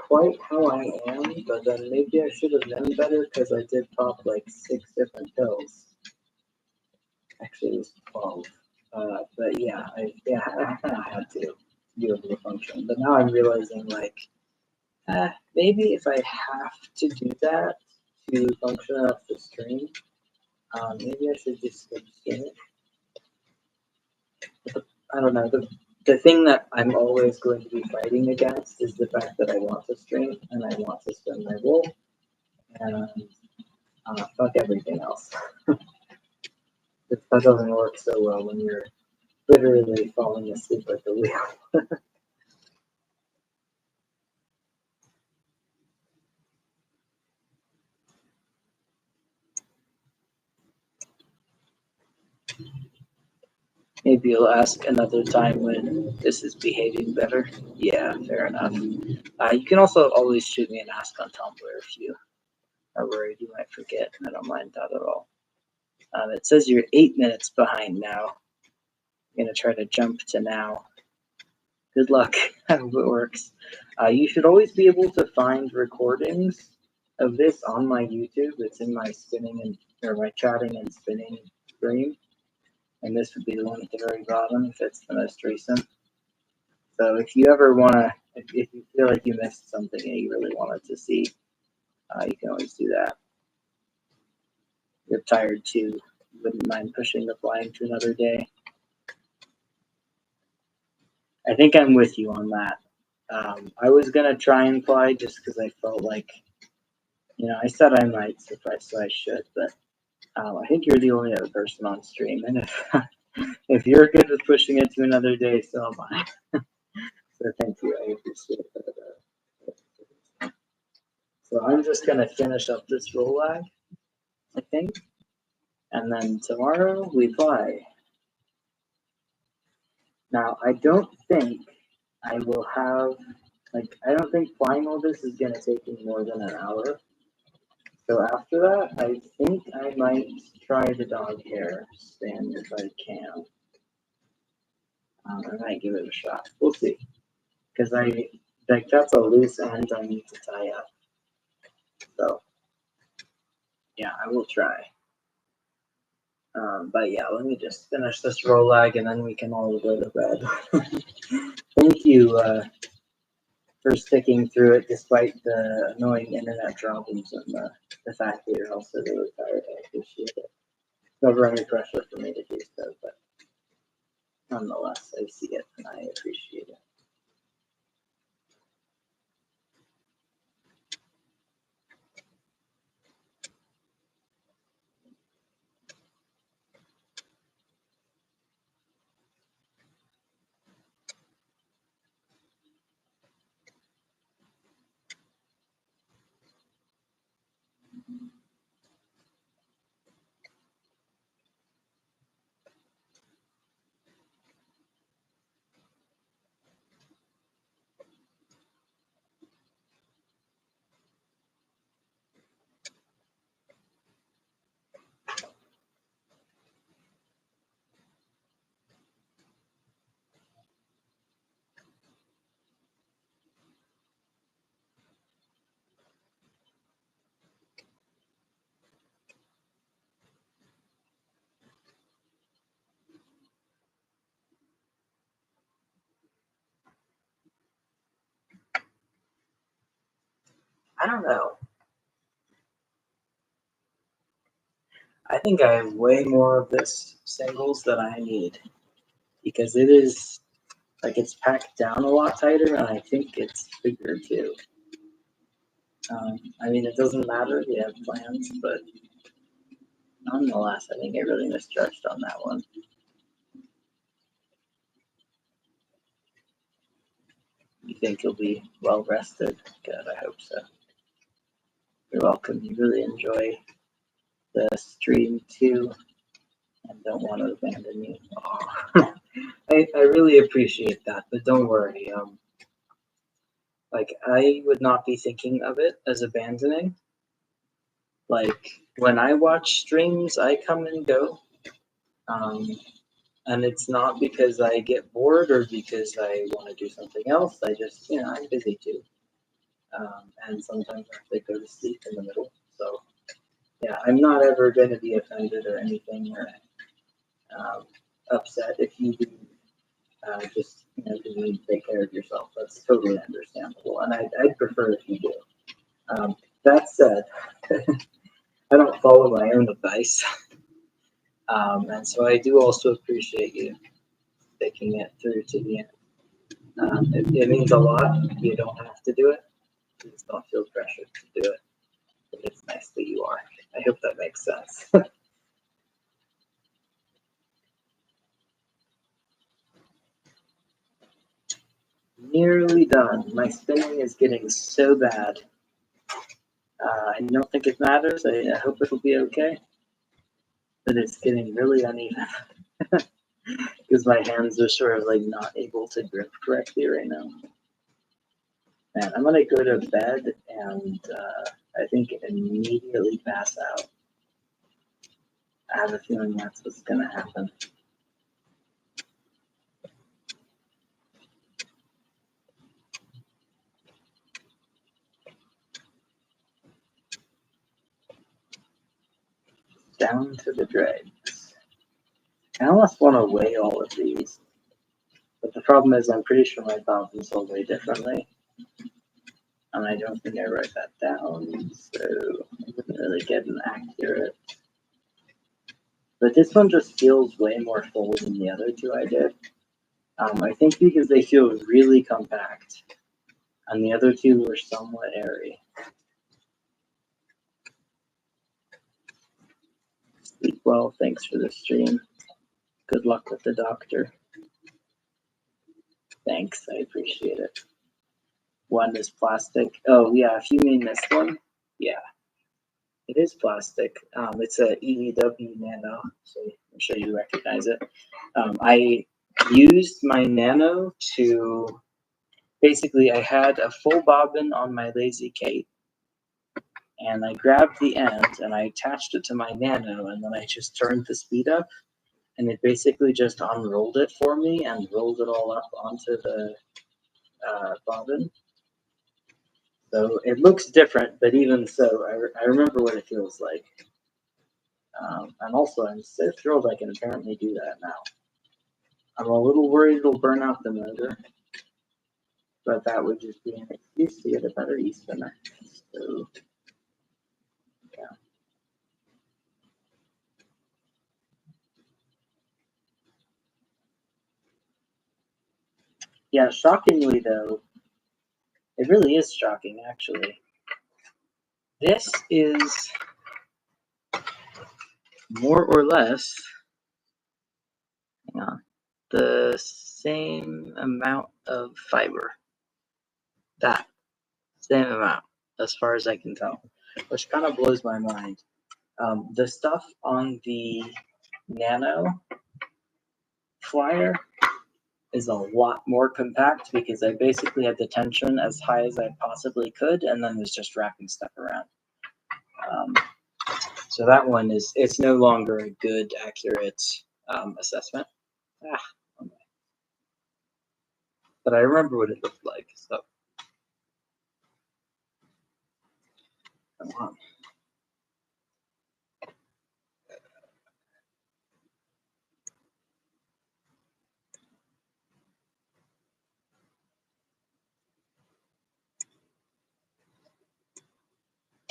quite how I am, but then maybe I should have known better because I did pop like 6 different pills. Actually, it was 12. But yeah, I kind of had to be able to function. But now I'm realizing like, maybe if I have to do that to function off the stream, maybe I should just skip streaming. I don't know. The thing that I'm always going to be fighting against is the fact that I want to stream and I want to spin my wool, and fuck everything else. That doesn't work so well when you're literally falling asleep at the wheel. Maybe you'll ask another time when this is behaving better. Yeah, fair enough. You can also always shoot me an ask on Tumblr if you are worried you might forget. I don't mind that at all. It says you're 8 minutes behind now. I'm going to try to jump to now. Good luck. I hope it works. You should always be able to find recordings of this on my YouTube. It's in my spinning or my chatting and spinning stream. And this would be the one at the very bottom if it's the most recent. So if you ever want to, if you feel like you missed something and you really wanted to see, you can always do that. If you're tired too, wouldn't mind pushing the plying to another day. I think I'm with you on that. I was going to try and ply just because I felt like, I said I might, so I should, but I think you're the only other person on stream. And if you're good with pushing it to another day, so am I. So thank you. I appreciate that. So I'm just going to finish up this rolag, I think. And then tomorrow we fly. Now, I don't think I will have, I don't think flying all this is going to take me more than an hour. So after that, I think I might try the dog hair stand if I can. I might give it a shot. We'll see. Because that's a loose end I need to tie up. So, yeah, I will try. But yeah, let me just finish this rolag and then we can all go to bed. Thank you for sticking through it despite the annoying internet problems and the fact that you're also really tired. I appreciate it. Never any pressure for me to do so, but nonetheless, I see it and I appreciate it. I don't know. I think I have way more of this singles than I need because it is like it's packed down a lot tighter, and I think it's bigger too. I mean, it doesn't matter. We have plans, but nonetheless, I think I really misjudged on that one. You think you'll be well rested? Good, I hope so. You're welcome. You really enjoy the stream too, and don't want to abandon you. Oh. I really appreciate that, but don't worry. Like I would not be thinking of it as abandoning. Like when I watch streams, I come and go. Um, and it's not because I get bored or because I want to do something else. I just, I'm busy too. And sometimes I have to go to sleep in the middle. So, yeah, I'm not ever going to be offended or anything or upset if you do just, because you need to take care of yourself. That's totally understandable. And I'd prefer if you do. That said, I don't follow my own advice. And so I do also appreciate you taking it through to the end. It means a lot. You don't have to do it. You just don't feel pressured to do it. But it's nice that you are. I hope that makes sense. Nearly done. My spinning is getting so bad. I don't think it matters. I hope it'll be okay. But it's getting really uneven. Because my hands are sort of like not able to grip correctly right now. Man, I'm gonna go to bed and I think immediately pass out. I have a feeling that's what's gonna happen. Down to the dregs. I almost want to weigh all of these, but the problem is I'm pretty sure my thousands will weigh differently, and I don't think I wrote that down, so I didn't really get an accurate. But this one just feels way more full than the other two I did. I think because they feel really compact, and the other two were somewhat airy. Sleep well, thanks for the stream. Good luck with the doctor. Thanks, I appreciate it. One is plastic. Oh yeah, if you mean this one, yeah, it is plastic. It's a EEW Nano, so I'm sure you recognize it. I used my Nano to basically, I had a full bobbin on my Lazy Kate, and I grabbed the end and I attached it to my Nano, and then I just turned the speed up, and it basically just unrolled it for me and rolled it all up onto the bobbin. So it looks different, but even so, I remember what it feels like. And also, I'm so thrilled I can apparently do that now. I'm a little worried it'll burn out the motor, but that would just be an excuse to get a better e-spinner. So, yeah. Yeah, shockingly though, it really is shocking actually. This is more or less, hang on, the same amount of fiber. That same amount, as far as I can tell, which kind of blows my mind. The stuff on the Nano flyer is a lot more compact because I basically had the tension as high as I possibly could, and then was just wrapping stuff around. So that one it's no longer a good, accurate assessment. Okay. But I remember what it looked like, so come on.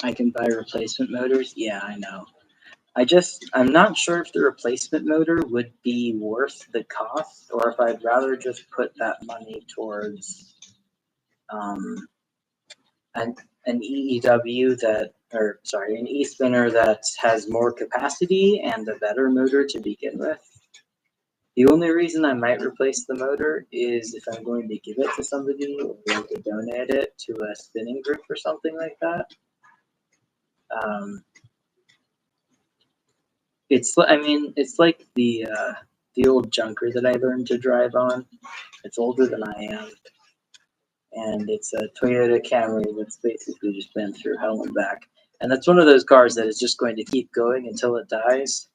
I can buy replacement motors. Yeah, I know. I'm not sure if the replacement motor would be worth the cost, or if I'd rather just put that money towards an EEW an e-spinner that has more capacity and a better motor to begin with. The only reason I might replace the motor is if I'm going to give it to somebody or going to donate it to a spinning group or something like that. It's like the old junker that I learned to drive on. It's older than I am, and it's a Toyota Camry that's basically just been through hell and back. And that's one of those cars that is just going to keep going until it dies.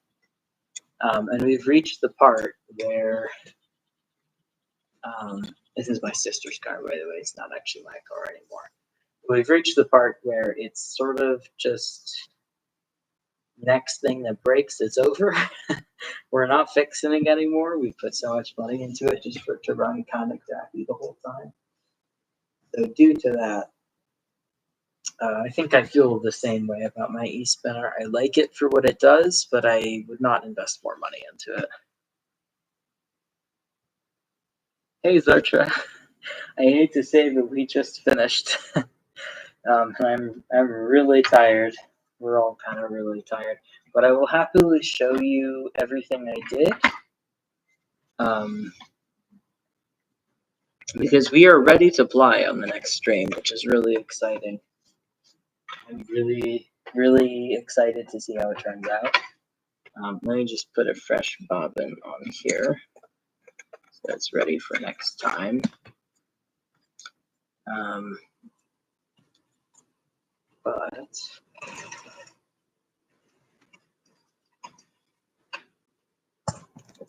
And we've reached the part where this is my sister's car, by the way. It's not actually my car anymore. We've reached the part where it's sort of just next thing that breaks, it's over. We're not fixing it anymore. We put so much money into it just for it to run kind of crappy the whole time. So due to that, I think I feel the same way about my e-spinner. I like it for what it does, but I would not invest more money into it. Hey, Zartra. I hate to say, but we just finished. I'm really tired. We're all kind of really tired, but I will happily show you everything I did. Because we are ready to ply on the next stream, which is really exciting. I'm really, really excited to see how it turns out. Let me just put a fresh bobbin on here so it's ready for next time. But let's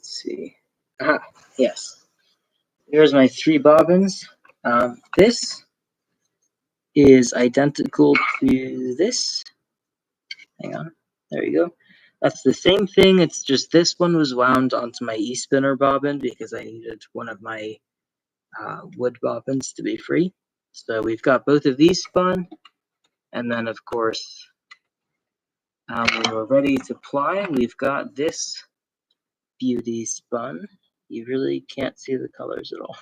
see. Yes. Here's my 3 bobbins. This is identical to this. Hang on. There you go. That's the same thing. It's just this one was wound onto my e-spinner bobbin because I needed one of my wood bobbins to be free. So we've got both of these spun. And then, of course, when we're ready to ply, we've got this beauty spun. You really can't see the colors at all.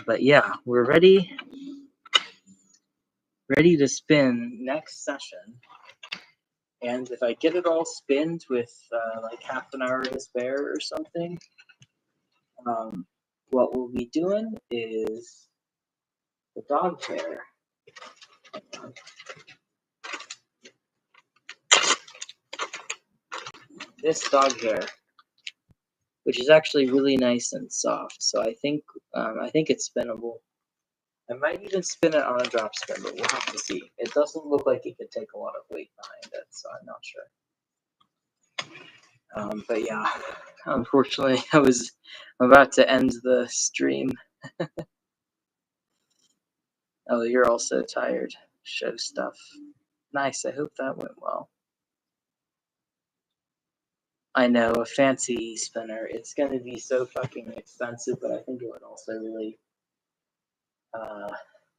But yeah, we're ready to spin next session. And if I get it all spinned with like half an hour to spare or something, what we'll be doing is the dog hair. This dog hair, which is actually really nice and soft. So I think it's spinnable. I might even spin it on a drop spin, but we'll have to see. It doesn't look like it could take a lot of weight behind it, so I'm not sure. But yeah, unfortunately, I was about to end the stream. Oh, you're also tired. Show stuff. Nice. I hope that went well. I know, a fancy spinner. It's going to be so fucking expensive, but I think it would also really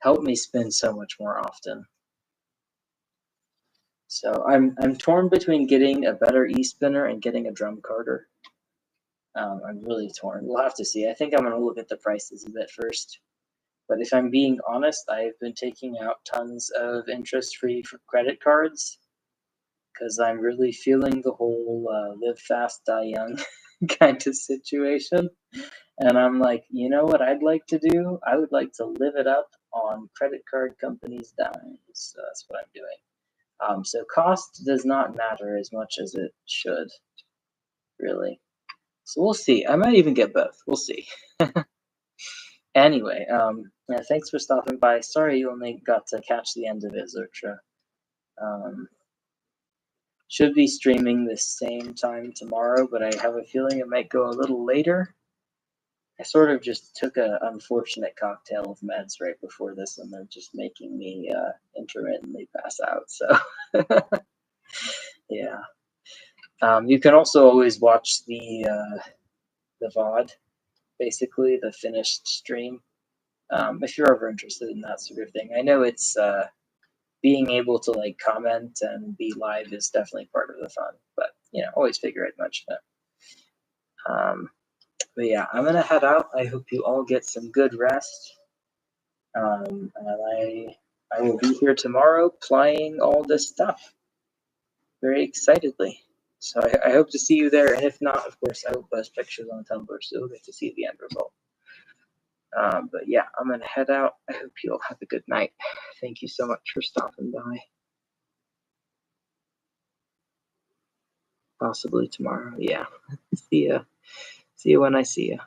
help me spin so much more often. So I'm torn between getting a better e-spinner and getting a drum carder. I'm really torn. We'll have to see. I think I'm going to look at the prices a bit first. But if I'm being honest, I've been taking out tons of interest-free credit cards because I'm really feeling the whole live fast, die young kind of situation. And I'm like, you know what I'd like to do? I would like to live it up on credit card companies' dimes. So that's what I'm doing. So cost does not matter as much as it should, really. So we'll see. I might even get both. We'll see. Anyway, yeah, thanks for stopping by. Sorry you only got to catch the end of it, Zertra. Should be streaming the same time tomorrow, but I have a feeling it might go a little later. I sort of just took an unfortunate cocktail of meds right before this, and they're just making me intermittently pass out. So, yeah. You can also always watch the VOD, basically the finished stream, if you're ever interested in that sort of thing. I know it's being able to like comment and be live is definitely part of the fun. But always figure out much of it. But yeah, I'm gonna head out. I hope you all get some good rest. And I will be here tomorrow plying all this stuff very excitedly. So I hope to see you there. And if not, of course, I will post pictures on Tumblr so you'll get to see the end result. But yeah, I'm going to head out. I hope you all have a good night. Thank you so much for stopping by. Possibly tomorrow. Yeah. See you when I see you.